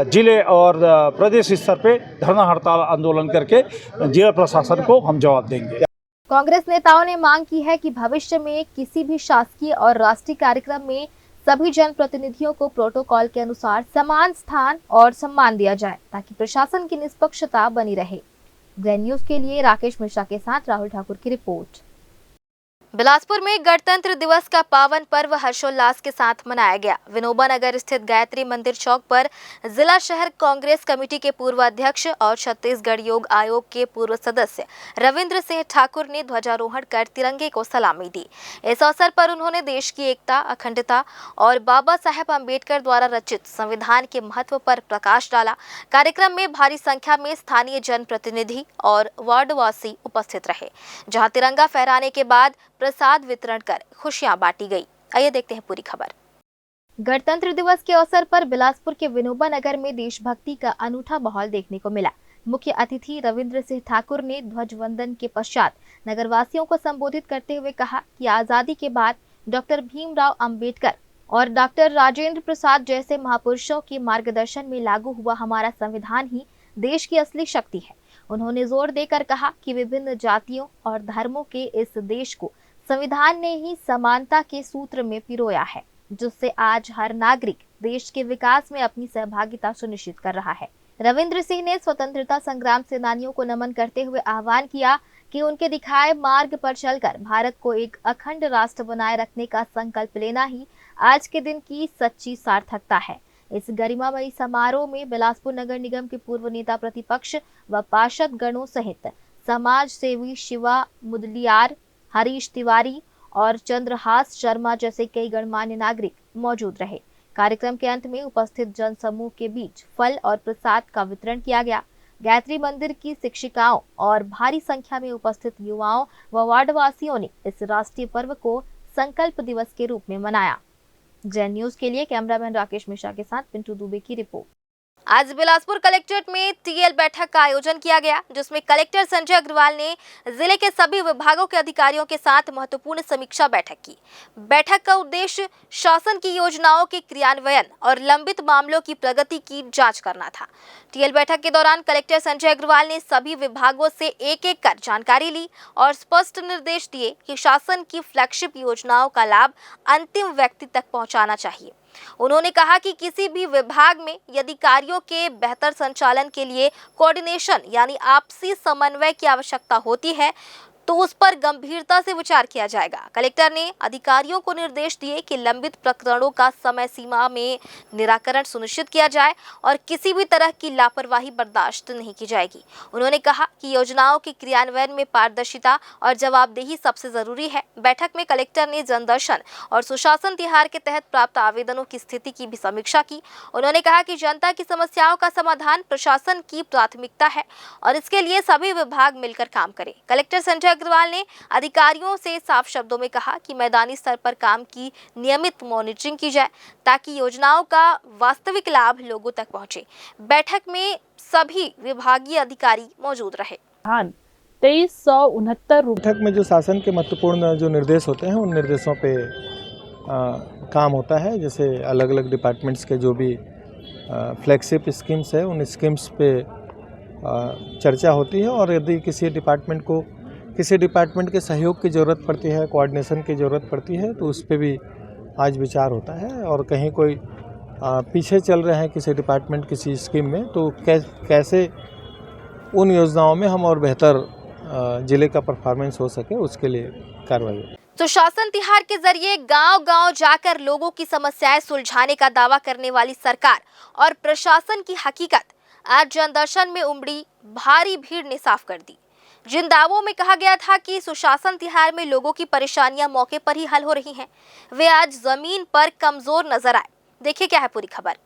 जिले और प्रदेश स्तर पे धरना हड़ताल आंदोलन करके जिला प्रशासन को हम जवाब देंगे। कांग्रेस नेताओं ने मांग की है कि भविष्य में किसी भी शासकीय और राष्ट्रीय कार्यक्रम में सभी जनप्रतिनिधियों को प्रोटोकॉल के अनुसार समान स्थान और सम्मान दिया जाए, ताकि प्रशासन की निष्पक्षता बनी रहे। ग्रैंड न्यूज के लिए राकेश मिश्रा के साथ राहुल ठाकुर की रिपोर्ट। बिलासपुर में गणतंत्र दिवस का पावन पर्व हर्षोल्लास के साथ मनाया गया। विनोबा नगर स्थित गायत्री मंदिर चौक पर जिला शहर कांग्रेस कमेटी के पूर्व अध्यक्ष और छत्तीसगढ़ योग आयोग के पूर्व सदस्य रविंद्र सिंह ठाकुर ने ध्वजारोहण कर तिरंगे को सलामी दी। इस अवसर पर उन्होंने देश की एकता, अखंडता और बाबा साहेब अम्बेडकर द्वारा रचित संविधान के महत्व पर प्रकाश डाला। कार्यक्रम में भारी संख्या में स्थानीय जनप्रतिनिधि और वार्डवासी उपस्थित रहे, जहाँ तिरंगा फहराने के बाद प्रसाद वितरण कर खुशियां बांटी गई। आइए देखते हैं पूरी खबर। गणतंत्र दिवस के अवसर पर बिलासपुर के विनोबा नगर में देशभक्ति का अनूठा माहौल देखने को मिला। मुख्य अतिथि रविंद्र सिंह ठाकुर ने ध्वज वंदन के पश्चात नगरवासियों को संबोधित करते हुए कहा कि आजादी के बाद डॉक्टर भीमराव अंबेडकर और डॉक्टर राजेंद्र प्रसाद जैसे महापुरुषों के मार्गदर्शन में लागू हुआ हमारा संविधान ही देश की असली शक्ति है। उन्होंने जोर देकर कहा कि विभिन्न जातियों और धर्मों के इस देश को संविधान ने ही समानता के सूत्र में पिरोया है, जिससे आज हर नागरिक देश के विकास में अपनी सहभागिता सुनिश्चित कर रहा है। रविंद्र सिंह ने स्वतंत्रता संग्राम सेनानियों को नमन करते हुए आह्वान किया कि उनके दिखाए मार्ग पर चलकर भारत को एक अखंड राष्ट्र बनाए रखने का संकल्प लेना ही आज के दिन की सच्ची सार्थकता है। इस गरिमामयी समारोह में बिलासपुर नगर निगम के पूर्व नेता प्रतिपक्ष व पार्षद गणों सहित समाज सेवी शिवा मुदलियार, हरीश तिवारी और चंद्रहास शर्मा जैसे कई गणमान्य नागरिक मौजूद रहे। कार्यक्रम के अंत में उपस्थित जनसमूह के बीच फल और प्रसाद का वितरण किया गया। गायत्री मंदिर की शिक्षिकाओं और भारी संख्या में उपस्थित युवाओं व वार्डवासियों ने इस राष्ट्रीय पर्व को संकल्प दिवस के रूप में मनाया। जैन न्यूज के लिए कैमरामैन राकेश मिश्रा के साथ पिंटू दुबे की रिपोर्ट। आज बिलासपुर कलेक्ट्रेट में टीएल बैठक का आयोजन किया गया, जिसमें कलेक्टर संजय अग्रवाल ने जिले के सभी विभागों के अधिकारियों के साथ महत्वपूर्ण समीक्षा बैठक की। बैठक का उद्देश्य शासन की योजनाओं के क्रियान्वयन और लंबित मामलों की प्रगति की जांच करना था। टीएल बैठक के दौरान कलेक्टर संजय अग्रवाल ने सभी विभागों से एक-एक कर जानकारी ली और स्पष्ट निर्देश दिए कि शासन की फ्लैगशिप योजनाओं का लाभ अंतिम व्यक्ति तक पहुंचाना चाहिए। उन्होंने कहा कि किसी भी विभाग में यदि कार्यों के बेहतर संचालन के लिए कोऑर्डिनेशन यानी आपसी समन्वय की आवश्यकता होती है तो उस पर गंभीरता से विचार किया जाएगा। कलेक्टर ने अधिकारियों को निर्देश दिए कि लंबित प्रकरणों का समय सीमा में निराकरण सुनिश्चित किया जाए और किसी भी तरह की लापरवाही बर्दाश्त नहीं की जाएगी। उन्होंने कहा कि योजनाओं के क्रियान्वयन में पारदर्शिता और जवाबदेही सबसे जरूरी है। बैठक में कलेक्टर ने जनदर्शन और सुशासन तिहार के तहत प्राप्त आवेदनों की स्थिति की भी समीक्षा की। उन्होंने कहा कि जनता की समस्याओं का समाधान प्रशासन की प्राथमिकता है और इसके लिए सभी विभाग मिलकर काम करें। कलेक्टर संजय अग्रवाल ने अधिकारियों से साफ शब्दों में कहा कि मैदानी स्तर पर काम की नियमित मॉनिटरिंग की जाए ताकि योजनाओं का वास्तविक लाभ लोगों तक पहुंचे। बैठक में सभी विभागीय अधिकारी मौजूद रहे। 2369 बैठक में जो शासन के महत्वपूर्ण जो निर्देश होते हैं उन निर्देशों पे काम होता है। जैसे अलग अलग डिपार्टमेंट्स के जो भी फ्लैगशिप स्कीम्स है उन स्कीम्स पे चर्चा होती है और यदि किसी डिपार्टमेंट के सहयोग की ज़रूरत पड़ती है, कोऑर्डिनेशन की ज़रूरत पड़ती है तो उस पर भी आज विचार होता है। और कहीं कोई पीछे चल रहे हैं किसी डिपार्टमेंट किसी स्कीम में तो कैसे उन योजनाओं में हम और बेहतर ज़िले का परफॉर्मेंस हो सके उसके लिए कार्रवाई। सुशासन तिहार के जरिए गांव-गांव जाकर लोगों की समस्याएं सुलझाने का दावा करने वाली सरकार और प्रशासन की हकीकत आज जनदर्शन में उमड़ी भारी भीड़ ने साफ कर दी। जिन दावों में कहा गया था कि सुशासन तिहार में लोगों की परेशानियां मौके पर ही हल हो रही हैं, वे आज जमीन पर कमजोर नजर आए। देखिए क्या है पूरी खबर।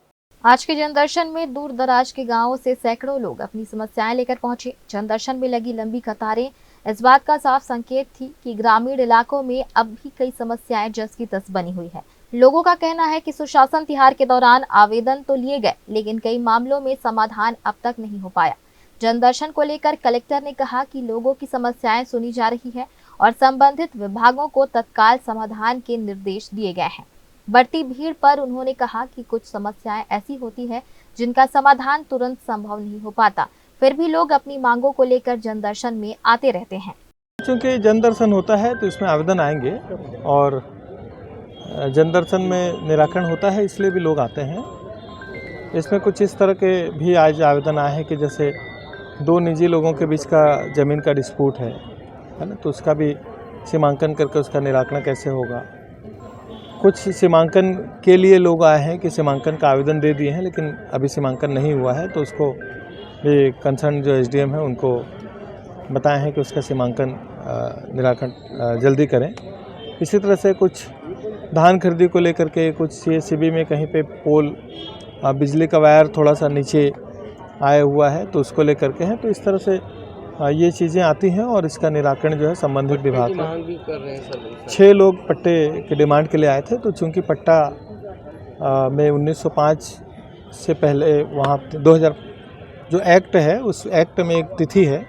आज के जनदर्शन में दूर दराज के गांवों से सैकड़ों लोग अपनी समस्याएं लेकर पहुंचे। जनदर्शन में लगी लंबी कतारें इस बात का साफ संकेत थी कि ग्रामीण इलाकों में अब भी कई समस्याएं जस की तस बनी हुई है। लोगों का कहना है कि सुशासन तिहार के दौरान आवेदन तो लिए गए लेकिन कई मामलों में समाधान अब तक नहीं हो पाया। जनदर्शन को लेकर कलेक्टर ने कहा कि लोगों की समस्याएं सुनी जा रही है और संबंधित विभागों को तत्काल समाधान के निर्देश दिए गए हैं। बढ़ती भीड़ पर उन्होंने कहा कि कुछ समस्याएं ऐसी होती है जिनका समाधान तुरंत संभव नहीं हो पाता, फिर भी लोग अपनी मांगों को लेकर जनदर्शन में आते रहते हैं। क्योंकि जनदर्शन होता है तो इसमें आवेदन आएंगे और जनदर्शन में निराकरण होता है इसलिए भी लोग आते हैं। इसमें कुछ इस तरह के भी आज आवेदन आए हैं कि जैसे दो निजी लोगों के बीच का ज़मीन का डिस्प्यूट है ना, तो उसका भी सीमांकन करके उसका निराकरण कैसे होगा। कुछ सीमांकन के लिए लोग आए हैं कि सीमांकन का आवेदन दे दिए हैं लेकिन अभी सीमांकन नहीं हुआ है तो उसको भी कंसर्न जो एसडीएम है उनको बताए हैं कि उसका सीमांकन निराकरण जल्दी करें। इसी तरह से कुछ धान खरीदी को लेकर के कुछ सीएससीबी में कहीं पे पोल बिजली का वायर थोड़ा सा नीचे आया हुआ है तो उसको लेकर के हैं। तो इस तरह से ये चीज़ें आती हैं और इसका निराकरण जो है संबंधित विभाग मांग भी कर रहे हैं सर। 6 लोग पट्टे के डिमांड के लिए आए थे तो चूंकि पट्टा में 1905 से पहले वहाँ 2000 जो एक्ट है उस एक्ट में एक तिथि है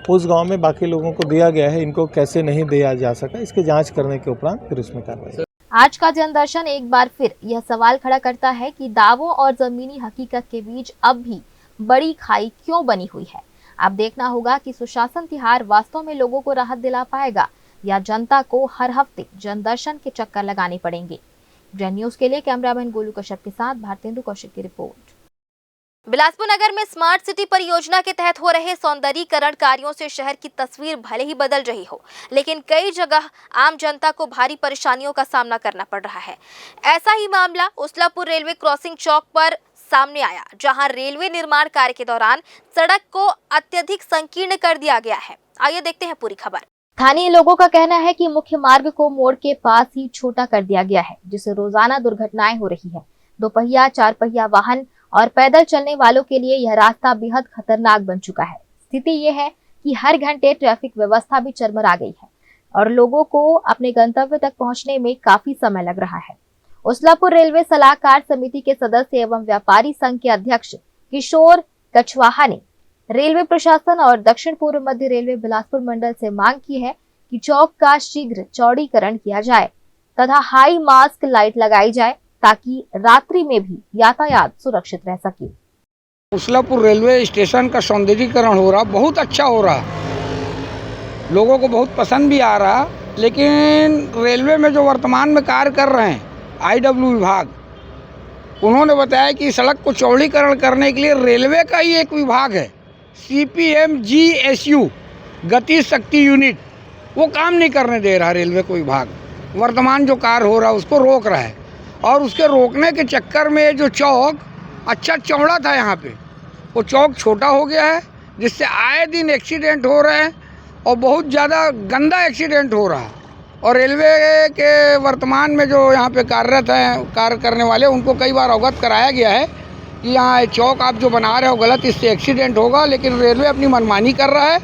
उस गांव में बाकी लोगों को दिया गया है, इनको कैसे नहीं दिया जा सका इसकी जांच करने के उपरांत फिर उसमें कार्रवाई। आज का जनदर्शन एक बार फिर यह सवाल खड़ा करता है कि दावों और जमीनी हकीकत के बीच अब भी बड़ी खाई क्यों बनी हुई है। अब देखना होगा कि सुशासन तिहार वास्तव में लोगों को राहत दिला पाएगा या जनता को हर हफ्ते जनदर्शन के चक्कर लगाने पड़ेंगे। जैन न्यूज के लिए कैमरामैन गोलू कश्यप के साथ भारतेंदु कौशिक की रिपोर्ट। बिलासपुर नगर में स्मार्ट सिटी परियोजना के तहत हो रहे सौंदर्यीकरण कार्यों से शहर की तस्वीर भले ही बदल रही हो, लेकिन कई जगह आम जनता को भारी परेशानियों का सामना करना पड़ रहा है। ऐसा ही मामला उस्लापुर रेलवे क्रॉसिंग चौक पर सामने आया, जहां रेलवे निर्माण कार्य के दौरान सड़क को अत्यधिक संकीर्ण कर दिया गया है। आइए देखते हैं पूरी खबर। स्थानीय लोगों का कहना है कि मुख्य मार्ग को मोड़ के पास ही छोटा कर दिया गया है, जिससे रोजाना दुर्घटनाएं हो रही है। दोपहिया, चार पहिया वाहन और पैदल चलने वालों के लिए यह रास्ता बेहद खतरनाक बन चुका है। स्थिति ये है कि हर घंटे ट्रैफिक व्यवस्था भी चरमरा गई है और लोगों को अपने गंतव्य तक पहुंचने में काफी समय लग रहा है। उस्लापुर रेलवे सलाहकार समिति के सदस्य एवं व्यापारी संघ के अध्यक्ष किशोर कछवाहा ने रेलवे प्रशासन और दक्षिण पूर्व मध्य रेलवे बिलासपुर मंडल से मांग की है कि चौक का शीघ्र चौड़ीकरण किया जाए तथा हाई मास्क लाइट लगाई जाए ताकि रात्रि में भी यातायात सुरक्षित रह सके। उस्लापुर रेलवे स्टेशन का सौंदर्यीकरण हो रहा, बहुत अच्छा हो रहा, लोगों को बहुत पसंद भी आ रहा, लेकिन रेलवे में जो वर्तमान में कार्य कर रहे हैं IW विभाग, उन्होंने बताया कि सड़क को चौड़ीकरण करने के लिए रेलवे का ही एक विभाग है, CPMGSU गति शक्ति यूनिट, वो काम नहीं करने दे रहा रेलवे को विभाग। वर्तमान जो कार्य हो रहा है उसको रोक रहा है और उसके रोकने के चक्कर में जो चौक अच्छा चौड़ा था, यहाँ पे वो चौक छोटा हो गया है, जिससे आए दिन एक्सीडेंट हो रहे हैं और बहुत ज़्यादा गंदा एक्सीडेंट हो रहा है। और रेलवे के वर्तमान में जो यहाँ पे कार्यरत हैं, कार्य करने वाले, उनको कई बार अवगत कराया गया है कि यहाँ चौक आप जो बना रहे हो गलत, इससे एक्सीडेंट होगा, लेकिन रेलवे अपनी मनमानी कर रहा है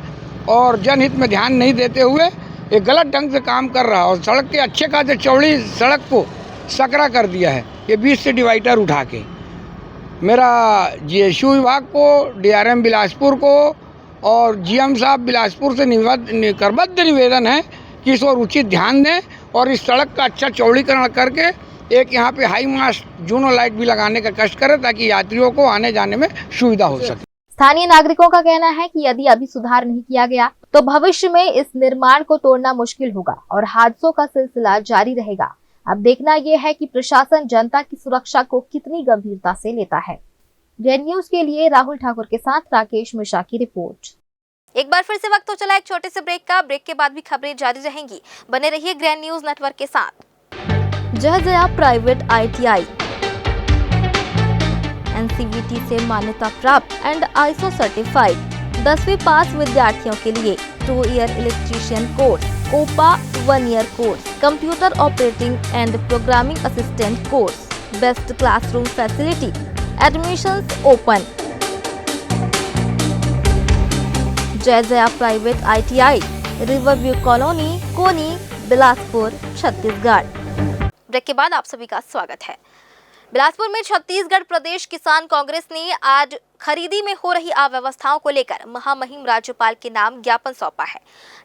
और जनहित में ध्यान नहीं देते हुए एक गलत ढंग से काम कर रहा है और सड़क के अच्छे खासे चौड़ी सड़क को सकरा कर दिया है ये 20 से डिवाइडर उठा के। मेरा GSU विभाग को, DRM बिलासपुर को और GM साहब बिलासपुर से करबद्ध निवेदन है कि इस पर उचित ध्यान दें और इस सड़क का अच्छा चौड़ीकरण करके एक यहाँ पे हाई मास्ट जूनो लाइट भी लगाने का कष्ट करें ताकि यात्रियों को आने जाने में सुविधा हो सके। स्थानीय नागरिकों का कहना है कि यदि अभी सुधार नहीं किया गया तो भविष्य में इस निर्माण को तोड़ना मुश्किल होगा और हादसों का सिलसिला जारी रहेगा। अब देखना यह है कि प्रशासन जनता की सुरक्षा को कितनी गंभीरता से लेता है। ग्रैंड न्यूज के लिए राहुल ठाकुर के साथ राकेश मिश्रा की रिपोर्ट। एक बार फिर से वक्त हो चला एक छोटे से ब्रेक का। ब्रेक के बाद भी खबरें जारी रहेंगी, बने रहिए ग्रैंड न्यूज नेटवर्क के साथ। जया प्राइवेट ITI NCVT से मान्यता प्राप्त एंड ISO सर्टिफाइड 10वीं पास विद्यार्थियों के लिए 2 year electrician course, COPA 1 year course, computer operating and programming assistant course, best classroom facility, admissions open. Jaya private ITI, riverview colony, Koni, Bilaspur, Chhattisgarh. Break के बाद आप सभी का स्वागत है। बिलासपुर में छत्तीसगढ़ प्रदेश किसान कांग्रेस ने आज खरीदी में हो रही अव्यवस्थाओं को लेकर महामहिम राज्यपाल के नाम ज्ञापन सौंपा है।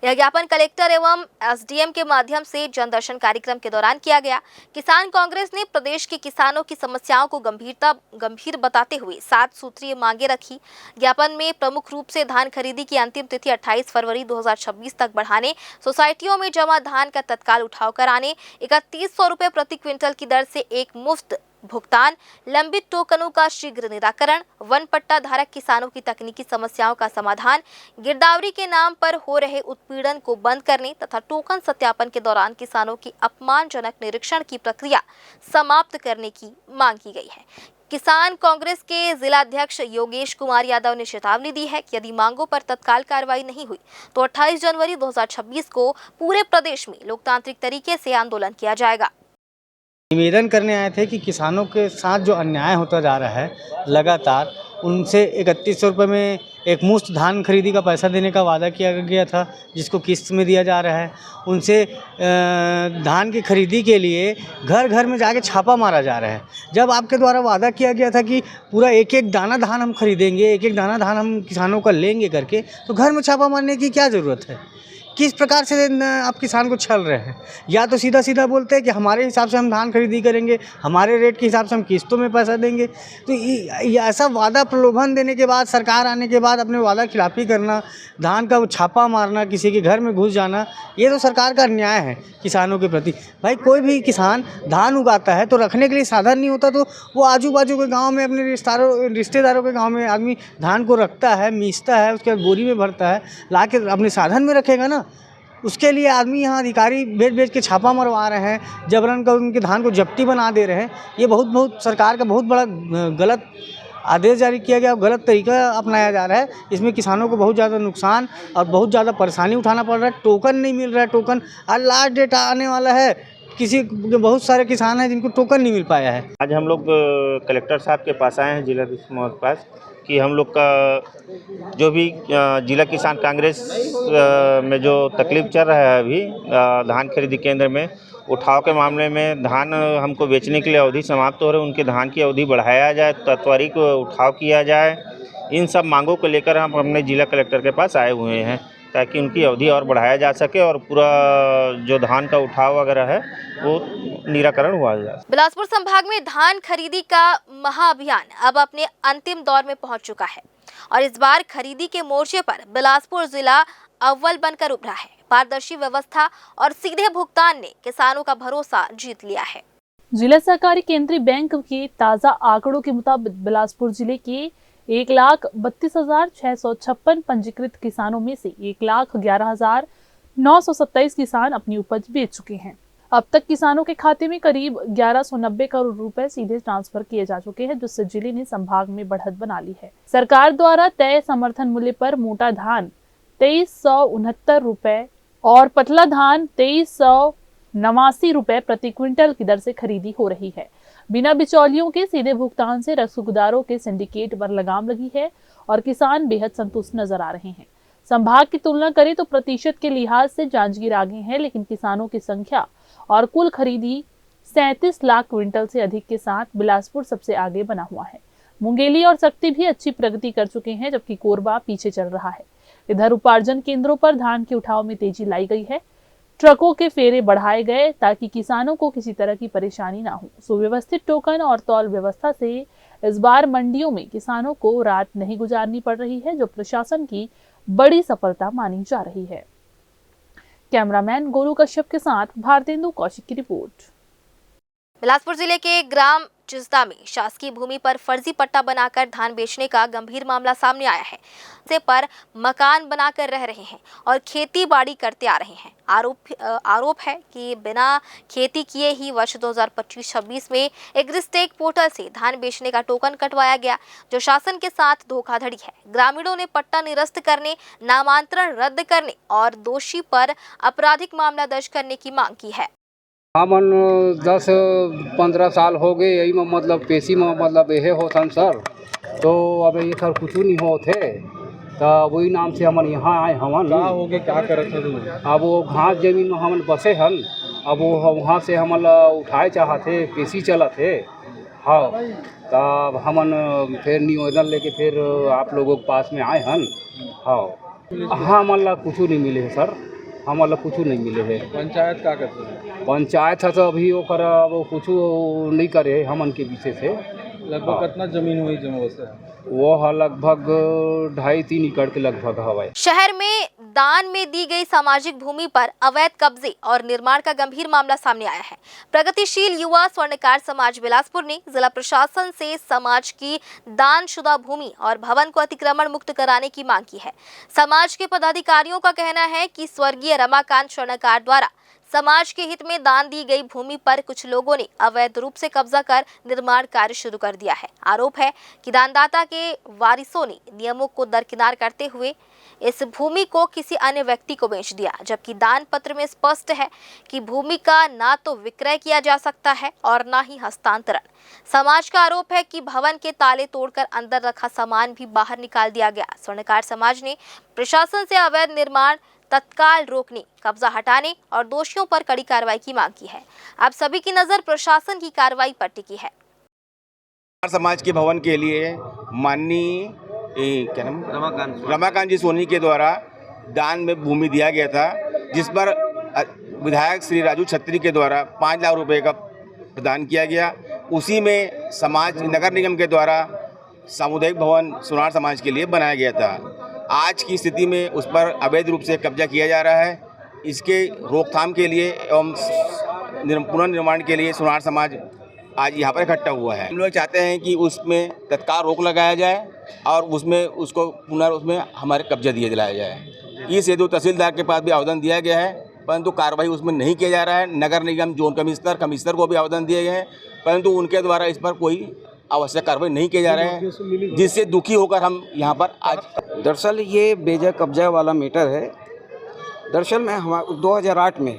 यह ज्ञापन कलेक्टर एवं SDM के माध्यम से जनदर्शन कार्यक्रम के दौरान किया गया। किसान कांग्रेस ने प्रदेश के किसानों की समस्याओं को गंभीर बताते हुए 7 सूत्रीय मांगे रखी। ज्ञापन में प्रमुख रूप से धान खरीदी की अंतिम तिथि 28 फरवरी 2026 तक बढ़ाने, सोसाइटियों में जमा धान का तत्काल उठाव कराने, 3100 रुपये प्रति क्विंटल की दर से एक मुफ्त भुगतान, लंबित टोकनों का शीघ्र निराकरण, वन पट्टा धारक किसानों की तकनीकी समस्याओं का समाधान, गिरदावरी के नाम पर हो रहे उत्पीड़न को बंद करने तथा टोकन सत्यापन के दौरान किसानों की अपमानजनक निरीक्षण की प्रक्रिया समाप्त करने की मांग की गई है। किसान कांग्रेस के जिलाध्यक्ष योगेश कुमार यादव ने चेतावनी दी है कि यदि मांगों पर तत्काल कार्रवाई नहीं हुई तो 28 जनवरी 2026 को पूरे प्रदेश में लोकतांत्रिक तरीके से आंदोलन किया जाएगा। निवेदन करने आए थे कि किसानों के साथ जो अन्याय होता जा रहा है लगातार, उनसे 3100 रुपये में एक मुश्त धान खरीदी का पैसा देने का वादा किया गया था, जिसको किस्त में दिया जा रहा है। उनसे धान की खरीदी के लिए घर घर में जाके छापा मारा जा रहा है। जब आपके द्वारा वादा किया गया था कि पूरा एक एक दाना धान हम खरीदेंगे, एक एक दाना धान हम किसानों का लेंगे करके, तो घर में छापा मारने की क्या ज़रूरत है? किस प्रकार से आप किसान को छल रहे हैं। या तो सीधा सीधा बोलते हैं कि हमारे हिसाब से हम धान खरीदी करेंगे, हमारे रेट के हिसाब से हम किस्तों में पैसा देंगे। तो ये ऐसा वादा प्रलोभन देने के बाद, सरकार आने के बाद अपने वादा खिलाफी करना, धान का छापा मारना, किसी के घर में घुस जाना, ये तो सरकार का अन्याय है किसानों के प्रति। भाई कोई भी किसान धान उगाता है तो रखने के लिए साधन नहीं होता, तो वो आजू बाजू के गाँव में अपने रिश्तेदारों के गाँव में आदमी धान को रखता है, मीसता है, उसके बाद बोरी में भरता है, ला के अपने साधन में रखेगा ना। उसके लिए आदमी यहाँ अधिकारी भेज के छापा मरवा रहे हैं, जबरन कर उनके धान को जब्ती बना दे रहे हैं। ये बहुत सरकार का बहुत बड़ा गलत आदेश जारी किया गया, गलत तरीका अपनाया जा रहा है। इसमें किसानों को बहुत ज़्यादा नुकसान और बहुत ज़्यादा परेशानी उठाना पड़ रहा है। टोकन नहीं मिल रहा है, टोकन आज लास्ट डेट आने वाला है, बहुत सारे किसान हैं जिनको टोकन नहीं मिल पाया है। आज हम लोग कलेक्टर साहब के पास आए हैं, जिला के पास, कि हम लोग का जो भी जिला किसान कांग्रेस में जो तकलीफ चल रहा है अभी धान खरीदी केंद्र में, उठाव के मामले में धान हमको बेचने के लिए अवधि समाप्त हो रही है, उनके धान की अवधि बढ़ाया जाए, त्वरित उठाव किया जाए। इन सब मांगों को लेकर हम अपने जिला कलेक्टर के पास आए हुए हैं, ताकि उनकी अवधि और बढ़ाया जा सके और पूरा जो धान का उठाव वगैरह है वो निराकरण हुआ जाए। बिलासपुर संभाग में धान खरीदी का महाअभियान अब अपने अंतिम दौर में पहुंच चुका है और इस बार खरीदी के मोर्चे पर बिलासपुर जिला अव्वल बनकर उभरा है। पारदर्शी व्यवस्था और सीधे भुगतान ने किसानों का भरोसा जीत लिया है। जिला सहकारी केंद्रीय बैंक के ताजा आंकड़ों के मुताबिक बिलासपुर जिले के 1,32,656 पंजीकृत किसानों में से 1,11,927 किसान अपनी उपज बेच चुके हैं। अब तक किसानों के खाते में करीब 1190 करोड़ रुपए सीधे ट्रांसफर किए जा चुके हैं, जिससे जिले ने संभाग में बढ़त बना ली है। सरकार द्वारा तय समर्थन मूल्य पर मोटा धान 2369 रुपए और पतला धान 2389 रुपए प्रति क्विंटल की दर से खरीदी हो रही है। बिना बिचौलियों के सीधे भुगतान से रसगुदारों के सिंडिकेट पर लगाम लगी है और किसान बेहद संतुष्ट नजर आ रहे हैं। संभाग की तुलना करें तो प्रतिशत के लिहाज से जांजगीर आगे है, लेकिन किसानों की संख्या और कुल खरीदी 37 लाख क्विंटल से अधिक के साथ बिलासपुर सबसे आगे बना हुआ है। मुंगेली और सक्ती भी अच्छी प्रगति कर चुके हैं, जबकि कोरबा पीछे चल रहा है। इधर उपार्जन केंद्रों पर धान के उठाव में तेजी लाई गई है। ट्रकों के फेरे बढ़ाए गए ताकि किसानों को किसी तरह की परेशानी ना हो। सुव्यवस्थित टोकन और तौल व्यवस्था से इस बार मंडियों में किसानों को रात नहीं गुजारनी पड़ रही है, जो प्रशासन की बड़ी सफलता मानी जा रही है। कैमरामैन गोलू कश्यप के साथ भारतेंदु कौशिक की रिपोर्ट। बिलासपुर जिले के ग्राम चिस्ता में शासकीय भूमि पर फर्जी पट्टा बनाकर धान बेचने का गंभीर मामला सामने आया है। से पर मकान बनाकर रह रहे हैं और खेती बाड़ी करते आ रहे हैं। आरोप है कि बिना खेती किए ही वर्ष 2025-26 में एग्रीस्टेक पोर्टल से धान बेचने का टोकन कटवाया गया, जो शासन के साथ धोखाधड़ी है। ग्रामीणों ने पट्टा निरस्त करने, नामांतरण रद्द करने और दोषी पर आपराधिक मामला दर्ज करने की मांग की है। हमन 10-15 साल हो गए यही में मतलब पेशी में मतलब यह होथन सर, तो अब ये सर कुछ नहीं होते, तो वही नाम से हमन यहाँ आए हमन। क्या हो गए, क्या करत है? अब वो घास जमीन में हमन बसे हन, अब वो वहाँ से हमन उठाए चाहते, पेशी चलते। हाँ, तब हमन फिर निवेदन लेके फिर आप लोगों के पास में आए हन। हाँ, हमन ला कुछ नहीं मिले है सर, हमारा कुछ नहीं मिले है। पंचायत का करते हैं? पंचायत है तो अभी वो कुछ नहीं करे हमन के विषय से। लगभग कितना जमीन हुई जमा से? वो है लगभग 2.5-3 एकड़ के लगभग हवाई। शहर में दान में दी गई सामाजिक भूमि पर अवैध कब्जे और निर्माण का गंभीर मामला सामने आया है। प्रगतिशील युवा स्वर्णकार समाज बिलासपुर ने जिला प्रशासन से समाज की दानशुदा भूमि और भवन को अतिक्रमण मुक्त कराने की मांग की है। समाज के पदाधिकारियों का कहना है कि स्वर्गीय रमाकांत स्वर्णकार द्वारा समाज के हित में दान दी गई भूमि पर कुछ लोगों ने अवैध रूप से कब्जा कर निर्माण कार्य शुरू कर दिया है। आरोप है कि दानदाता के वारिसों ने नियमों को दरकिनार करते हुए इस भूमि को किसी अन्य व्यक्ति को बेच दिया, जबकि दान पत्र में स्पष्ट है कि भूमि का ना तो विक्रय किया जा सकता है और ना ही हस्तांतरण। समाज का आरोप है कि भवन के ताले तोड़कर अंदर रखा सामान भी बाहर निकाल दिया गया। स्वर्णकार समाज ने प्रशासन से अवैध निर्माण तत्काल रोकने, कब्जा हटाने और दोषियों पर कड़ी कार्रवाई की मांग की है। अब सभी की नजर प्रशासन की कार्रवाई पर टिकी है। समाज के भवन के लिए माननीय रमाकांत जी सोनी के द्वारा दान में भूमि दिया गया था, जिस पर विधायक श्री राजू छत्री के द्वारा 5 लाख रुपए का प्रदान किया गया। उसी में समाज नगर निगम के द्वारा सामुदायिक भवन सोनार समाज के लिए बनाया गया था। आज की स्थिति में उस पर अवैध रूप से कब्जा किया जा रहा है। इसके रोकथाम के लिए एवं पुनर्निर्माण के लिए सोनार समाज आज यहाँ पर इकट्ठा हुआ है। हम लोग चाहते हैं कि उसमें तत्काल रोक लगाया जाए और उसमें हमारे कब्जा दिलाया जाए। इस हेतु तहसीलदार के पास भी आवेदन दिया गया है, परंतु कार्रवाई उसमें नहीं किया जा रहा है। नगर निगम जोन कमिश्नर को भी आवेदन दिए गए हैं, परंतु उनके द्वारा इस पर कोई आवश्यक कार्रवाई नहीं किए जा रहे हैं, जिससे दुखी होकर हम यहाँ पर आज। दरअसल ये बेजा कब्जा वाला मैटर है। दरअसल में 2008 में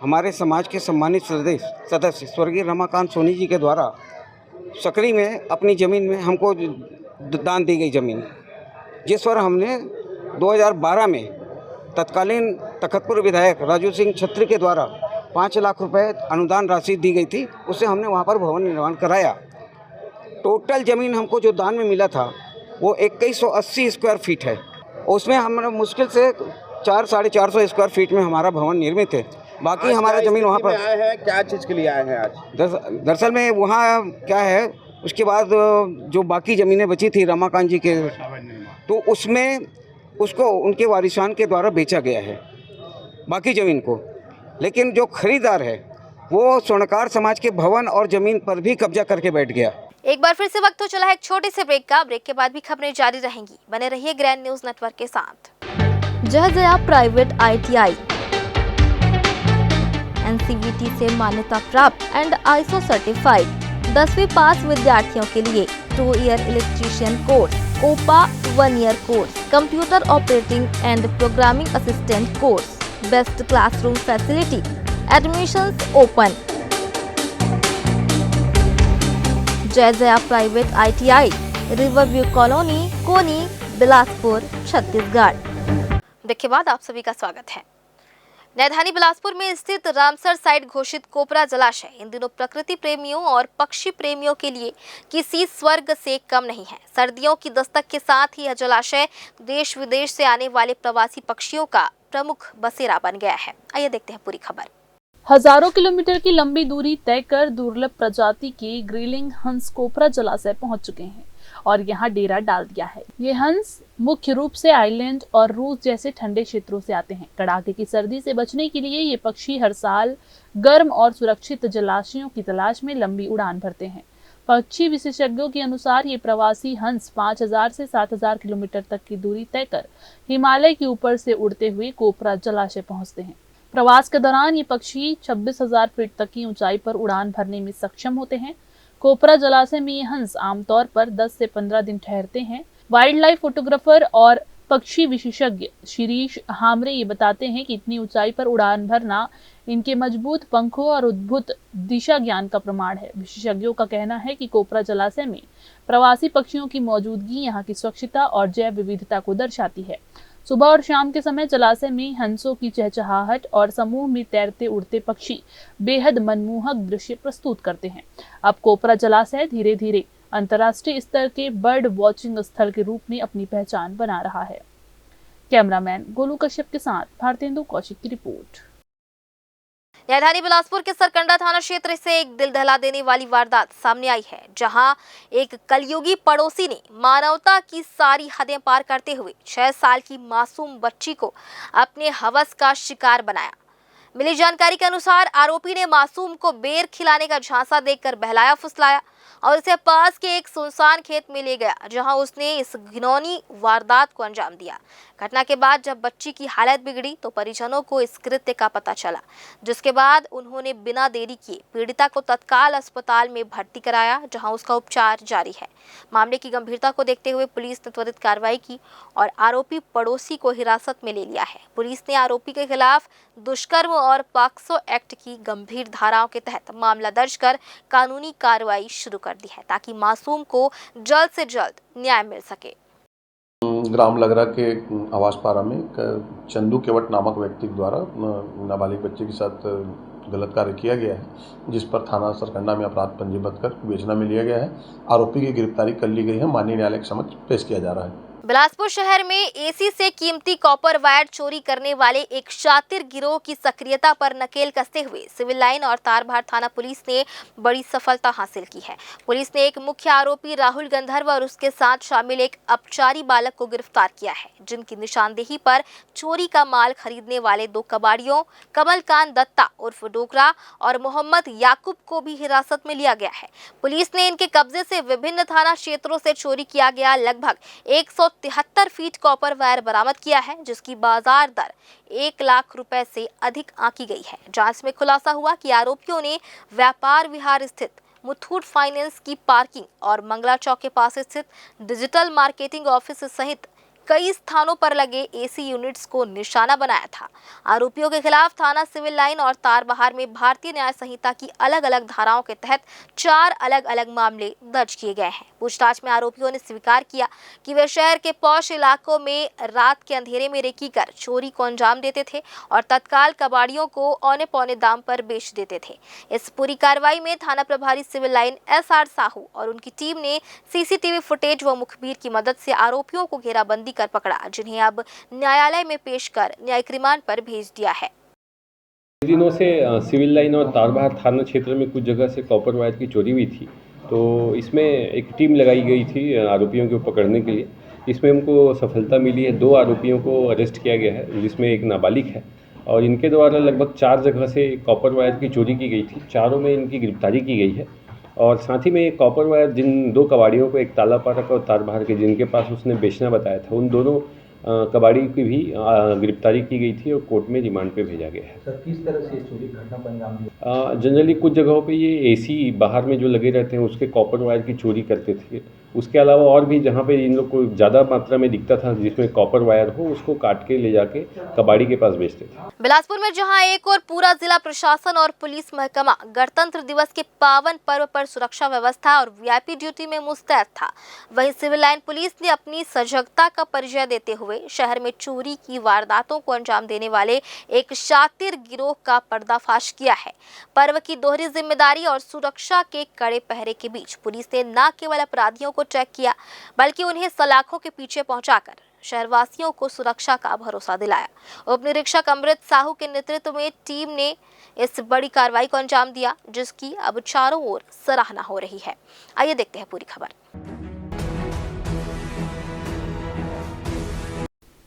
हमारे समाज के सम्मानित सदस्य स्वर्गीय रमाकांत सोनी जी के द्वारा सकरी में अपनी ज़मीन में हमको दान दी गई ज़मीन, जिस पर हमने 2012 में तत्कालीन तखतपुर विधायक राजू सिंह छत्री के द्वारा 5 लाख रुपए अनुदान राशि दी गई थी। उससे हमने वहाँ पर भवन निर्माण कराया। टोटल ज़मीन हमको जो दान में मिला था वो 2180 स्क्वायर फीट है। उसमें हमारा मुश्किल से 400-450 स्क्वायर फीट में हमारा भवन निर्मित है। बाकी हमारा ज़मीन वहाँ पर आए हैं, क्या चीज़ के लिए आए हैं आज? दरअसल में वहाँ क्या है, उसके बाद जो बाकी ज़मीनें बची थी रमाकांत जी के, तो उसमें उसको उनके वारिसान के द्वारा बेचा गया है बाकी ज़मीन को। लेकिन जो खरीदार है वो स्वर्णकार समाज के भवन और ज़मीन पर भी कब्जा करके बैठ गया। एक बार फिर से वक्त हो चला है एक छोटे से ब्रेक का। ब्रेक के बाद भी खबरें जारी रहेंगी। बने रहिए ग्रैंड न्यूज नेटवर्क के साथ। जयजया प्राइवेट ITI NCVT से मान्यता प्राप्त एंड ISO सर्टिफाइड 10वीं पास विद्यार्थियों के लिए 2 year electrician course, COPA 1 year course, computer operating and programming assistant course, best classroom facility, admissions open. Jaijaya private ITI, riverview colony, Koni, Bilaspur, Chhattisgarh. Break के बाद आप सभी का स्वागत है। राजधानी बिलासपुर में स्थित रामसर साइट घोषित कोपरा जलाशय इन दिनों प्रकृति प्रेमियों और पक्षी प्रेमियों के लिए किसी स्वर्ग से कम नहीं है। सर्दियों की दस्तक के साथ ही यह जलाशय देश विदेश से आने वाले प्रवासी पक्षियों का प्रमुख बसेरा बन गया है। आइए देखते हैं पूरी खबर। हजारों किलोमीटर की लंबी दूरी तय कर दुर्लभ प्रजाति के ग्रिलिंग हंस कोपरा जलाशय पहुंच चुके हैं और यहां डेरा डाल दिया है। ये हंस मुख्य रूप से आइलैंड और रूस जैसे ठंडे क्षेत्रों से आते हैं। कड़ाके की सर्दी से बचने के लिए ये पक्षी हर साल गर्म और सुरक्षित जलाशयों की तलाश में लंबी उड़ान भरते हैं। पक्षी विशेषज्ञों के अनुसार ये प्रवासी हंस 5000 से 7000 किलोमीटर तक की दूरी तय कर हिमालय के ऊपर से उड़ते हुए कोपरा जलाशय पहुंचते हैं। प्रवास के दौरान ये पक्षी 26,000 फीट तक की ऊंचाई पर उड़ान भरने में सक्षम होते हैं। कोपरा जलाशय में ये हंस आमतौर पर 10 से 15 दिन ठहरते हैं। वाइल्ड लाइफ फोटोग्राफर और पक्षी विशेषज्ञ शिरीष हामरे ये बताते हैं कि इतनी ऊंचाई पर उड़ान भरना इनके मजबूत पंखों और अद्भुत दिशा ज्ञान का प्रमाण है। विशेषज्ञों का कहना है कि कोपरा जलाशय में प्रवासी पक्षियों की मौजूदगी यहाँ की स्वच्छता और जैव विविधता को दर्शाती है। सुबह और शाम के समय जलाशय में हंसों की चहचहाहट और समूह में तैरते उड़ते पक्षी बेहद मनमोहक दृश्य प्रस्तुत करते हैं। अब कोपरा जलाशय धीरे धीरे अंतर्राष्ट्रीय स्तर के बर्ड वॉचिंग स्थल के रूप में अपनी पहचान बना रहा है। कैमरामैन गोलू कश्यप के साथ भारतेंदु कौशिक की रिपोर्ट। राजधानी बिलासपुर के सरकंडा थाना क्षेत्र से एक दिल दहला देने वाली वारदात सामने आई है, जहां एक कलयुगी पड़ोसी ने मानवता की सारी हदें पार करते हुए 6 साल की मासूम बच्ची को अपने हवस का शिकार बनाया। मिली जानकारी के अनुसार आरोपी ने मासूम को बेर खिलाने का झांसा देकर बहलाया फुसलाया और इसे पास के एक सुनसान खेत में ले गया, जहां उसने इस घिनौनी वारदात को अंजाम दिया। घटना के बाद जब बच्ची की हालत बिगड़ी तो परिजनों को इस कृत्य का पता चला, जिसके बाद उन्होंने बिना देरी किए पीड़िता को तत्काल अस्पताल में भर्ती कराया, जहां उसका उपचार जारी है। मामले की गंभीरता को देखते हुए पुलिस ने त्वरित कार्रवाई की और आरोपी पड़ोसी को हिरासत में ले लिया है। पुलिस ने आरोपी के खिलाफ दुष्कर्म और पॉक्सो एक्ट की गंभीर धाराओं के तहत मामला दर्ज कर कानूनी कार्रवाई शुरू कर दी है, ताकि मासूम को जल्द से जल्द न्याय मिल सके। ग्राम लगरा के आवास पारा में चंदू केवट नामक व्यक्ति द्वारा नाबालिग बच्चे के साथ गलत कार्य किया गया है, जिस पर थाना सरकंडा में अपराध पंजीबद्ध कर विवेचना में लिया गया है। आरोपी की गिरफ्तारी कर ली गई है, माननीय न्यायालय के समक्ष पेश किया जा रहा है। बिलासपुर शहर में एसी से कीमती कॉपर वायर चोरी करने वाले एक शातिर गिरोह की सक्रियता पर नकेल कसते हुए सिविल लाइन और तारबहार थाना पुलिस ने बड़ी सफलता हासिल की है। पुलिस ने एक मुख्य आरोपी राहुल गंधर्व और उसके साथ शामिल एक अपचारी बालक को गिरफ्तार किया है, जिनकी निशानदेही पर चोरी का माल खरीदने वाले 2 कबाड़ियों कमलकांत दत्ता उर्फ डोगरा और मोहम्मद याकूब को भी हिरासत में लिया गया है। पुलिस ने इनके कब्जे से विभिन्न थाना क्षेत्रों से चोरी किया गया लगभग 173 फीट कॉपर वायर बरामद किया है, जिसकी बाजार दर 1 लाख रुपए से अधिक आंकी गई है। जांच में खुलासा हुआ कि आरोपियों ने व्यापार विहार स्थित मुथूट फाइनेंस की पार्किंग और मंगला चौक के पास स्थित डिजिटल मार्केटिंग ऑफिस सहित कई स्थानों पर लगे एसी यूनिट्स को निशाना बनाया था। आरोपियों के खिलाफ थाना सिविल लाइन और तारबहार में भारतीय न्याय संहिता की अलग अलग धाराओं के तहत 4 अलग अलग मामले दर्ज किए गए हैं। पूछताछ में आरोपियों ने स्वीकार किया कि वे शहर के पौष इलाकों में रात के अंधेरे में रेकी कर चोरी को अंजाम देते थे और तत्काल कबाड़ियों को औने पौने दाम पर बेच देते थे। इस पूरी कार्रवाई में थाना प्रभारी सिविल लाइन SR साहू और उनकी टीम ने CCTV फुटेज व मुखबिर की मदद से आरोपियों को घेराबंदी कर पकड़ा, जिन्हें अब न्यायालय में पेश कर न्यायिक रिमांड पर भेज दिया है। दिनों से सिविल लाइन और तारबहार थाना क्षेत्र में कुछ जगह से कॉपर वायर की चोरी हुई थी, तो इसमें एक टीम लगाई गई थी आरोपियों को पकड़ने के लिए। इसमें हमको सफलता मिली है। 2 आरोपियों को अरेस्ट किया गया है, जिसमें एक नाबालिग है और इनके द्वारा लगभग 4 जगह से कॉपर वायर की चोरी की गई थी। चारों में इनकी गिरफ्तारी की गई है और साथ ही में एक कॉपर वायर जिन 2 कबाड़ियों को, एक ताला पारक और तारबहार के, जिनके पास उसने बेचना बताया था, उन दोनों कबाड़ी की भी गिरफ्तारी की गई थी और कोर्ट में रिमांड पे भेजा गया है। सर, किस तरह से चोरी घटना को अंजाम दिया? जनरली कुछ जगहों पे ये एसी बाहर में जो लगे रहते हैं उसके कॉपर वायर की चोरी करते थे। उसके अलावा और भी जहाँ पे इन लोग को ज़्यादा मात्रा में दिखता था जिसमें कॉपर वायर हो, उसको काट के ले जाके कबाड़ी के पास बेचते थे। बिलासपुर में जहां एक और पूरा जिला प्रशासन और पुलिस महकमा गणतंत्र दिवस के पावन पर्व पर सुरक्षा व्यवस्था और VIP ड्यूटी में मुस्तैद था, वहीं सिविल लाइन पुलिस ने अपनी सजगता का परिचय देते हुए शहर में चोरी की वारदातों को अंजाम देने वाले एक शातिर गिरोह का पर्दाफाश किया है। पर्व की दोहरी जिम्मेदारी और सुरक्षा के कड़े पहरे के बीच पुलिस ने न केवल अपराधियों को ट्रैक किया, बल्कि उन्हें सलाखों के पीछे पहुंचाकर शहरवासियों को सुरक्षा का भरोसा दिलाया। उप निरीक्षक अमृत साहू के नेतृत्व में टीम ने इस बड़ी कार्रवाई को अंजाम दिया, जिसकी अब चारों ओर सराहना हो रही है। आइए देखते हैं पूरी खबर।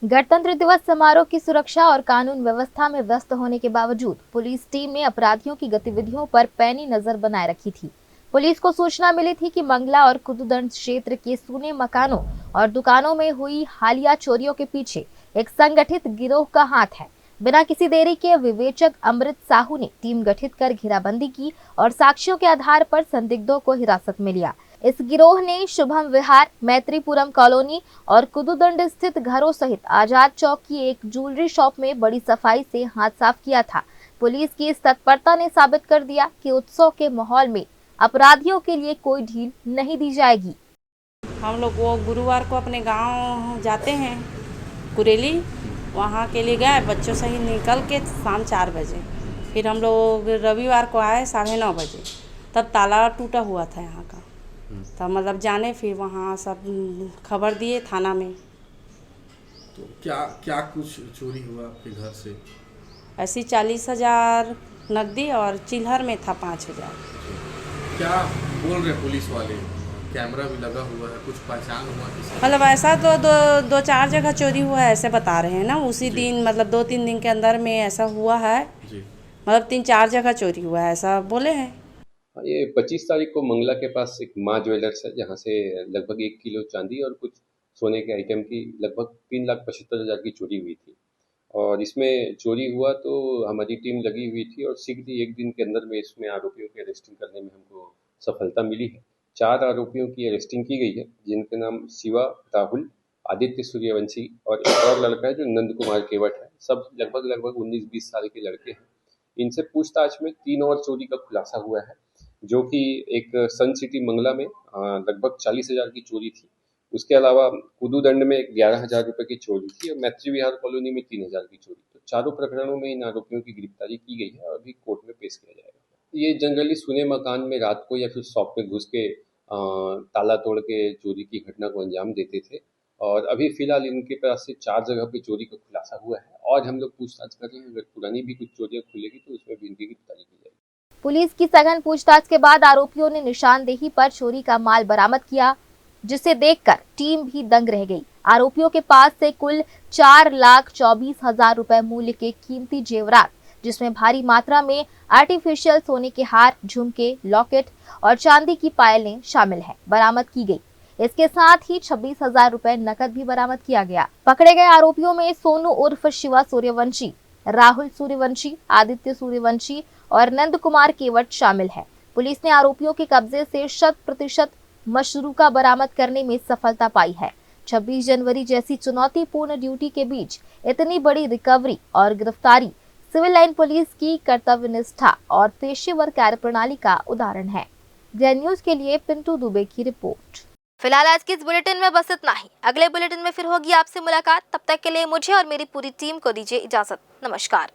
गणतंत्र दिवस समारोह की सुरक्षा और कानून व्यवस्था में व्यस्त होने के बावजूद पुलिस टीम ने अपराधियों की गतिविधियों पर पैनी नजर बनाए रखी थी। पुलिस को सूचना मिली थी कि मंगला और कुदुदंड क्षेत्र के सूने मकानों और दुकानों में हुई हालिया चोरियों के पीछे एक संगठित गिरोह का हाथ है। बिना किसी देरी के विवेचक अमृत साहू ने टीम गठित कर घेराबंदी की और साक्ष्यों के आधार पर संदिग्धों को हिरासत में लिया। इस गिरोह ने शुभम विहार, मैत्रीपुरम कॉलोनी और कुदुदंड स्थित घरों सहित आजाद चौक की एक ज्वेलरी शॉप में बड़ी सफाई से हाथ साफ किया था। पुलिस की इस तत्परता ने साबित कर दिया कि उत्सव के माहौल में अपराधियों के लिए कोई ढील नहीं दी जाएगी। हम लोग वो गुरुवार को अपने गांव जाते हैं कुरेली, वहाँ के लिए गए बच्चों से ही निकल के शाम 4 बजे। फिर हम लोग रविवार को आए 9:30 बजे, तब ताला टूटा हुआ था यहाँ का। तब मतलब जाने, फिर वहाँ सब खबर दिए थाना में। तो क्या कुछ चोरी हुआ आपके घर से? ऐसी 40,000 नकदी और चिल्हर में था 5,000। क्या बोल रहे पुलिस वाले? कैमरा भी लगा हुआ है, कुछ पहचान हुआ किसी? मतलब ऐसा तो 2-4 जगह चोरी हुआ है ऐसे बता रहे हैं ना। उसी दिन मतलब 2-3 दिन के अंदर में ऐसा हुआ है जी। मतलब 3-4 जगह चोरी हुआ है ऐसा बोले हैं। ये 25 तारीख को मंगला के पास एक माँ ज्वेलर्स है, जहाँ से लगभग 1 किलो चांदी और कुछ सोने के आइटम की लगभग 3,75,000 की चोरी हुई थी। और इसमें चोरी हुआ तो हमारी टीम लगी हुई थी और शीघ्र ही 1 दिन के अंदर में इसमें आरोपियों की अरेस्टिंग करने में हमको सफलता मिली है। 4 आरोपियों की अरेस्टिंग की गई है, जिनके नाम शिवा, राहुल, आदित्य सूर्यवंशी और एक और लड़का है जो नंद कुमार केवट है। सब लगभग 19-20 साल के लड़के हैं। इनसे पूछताछ में 3 और चोरी का खुलासा हुआ है, जो कि एक सन सिटी मंगला में लगभग 40,000 की चोरी थी। उसके अलावा कुदुदंड में 11,000 रुपये की चोरी थी और मैत्री विहार कॉलोनी में 3,000 की चोरी। तो चारों प्रकरणों में इन आरोपियों की गिरफ्तारी की गई है और अभी कोर्ट में पेश किया जाएगा। ये जनरली सुने मकान में रात को या फिर शॉप पे घुस के ताला तोड़ के चोरी की घटना को अंजाम देते थे और अभी फिलहाल इनके पास से 4 जगह पे चोरी का खुलासा हुआ है और हम लोग पूछताछ कर रहे हैं। अगर पुरानी भी कुछ चोरियां खुलेगी तो उसमें भी इनकी गिरफ्तारी की जाएगी। पुलिस की सघन पूछताछ के बाद आरोपियों ने निशानदेही पर चोरी का माल बरामद किया, जिसे देखकर टीम भी दंग रह गई। आरोपियों के पास से कुल 4,24,000 रुपए मूल्य के कीमती जेवरात, जिसमें भारी मात्रा में आर्टिफिशियल सोने के हार, झुमके, लॉकेट और चांदी की पायलें शामिल हैं, बरामद की गई। इसके साथ ही 26,000 रुपए नकद भी बरामद किया गया। पकड़े गए आरोपियों में सोनू उर्फ शिवा सूर्यवंशी, राहुल सूर्यवंशी, आदित्य सूर्यवंशी और नंद कुमार केवट शामिल है। पुलिस ने आरोपियों के कब्जे से 100% मशरूका बरामद करने में सफलता पाई है। 26 जनवरी जैसी चुनौतीपूर्ण ड्यूटी के बीच इतनी बड़ी रिकवरी और गिरफ्तारी सिविल लाइन पुलिस की कर्तव्यनिष्ठा और पेशेवर कार्यप्रणाली का उदाहरण है। ग्रैंड न्यूज के लिए पिंटू दुबे की रिपोर्ट। फिलहाल आज के इस बुलेटिन में बस इतना ही। अगले बुलेटिन में फिर होगी आपसे मुलाकात। तब तक के लिए मुझे और मेरी पूरी टीम को दीजिए इजाजत। नमस्कार।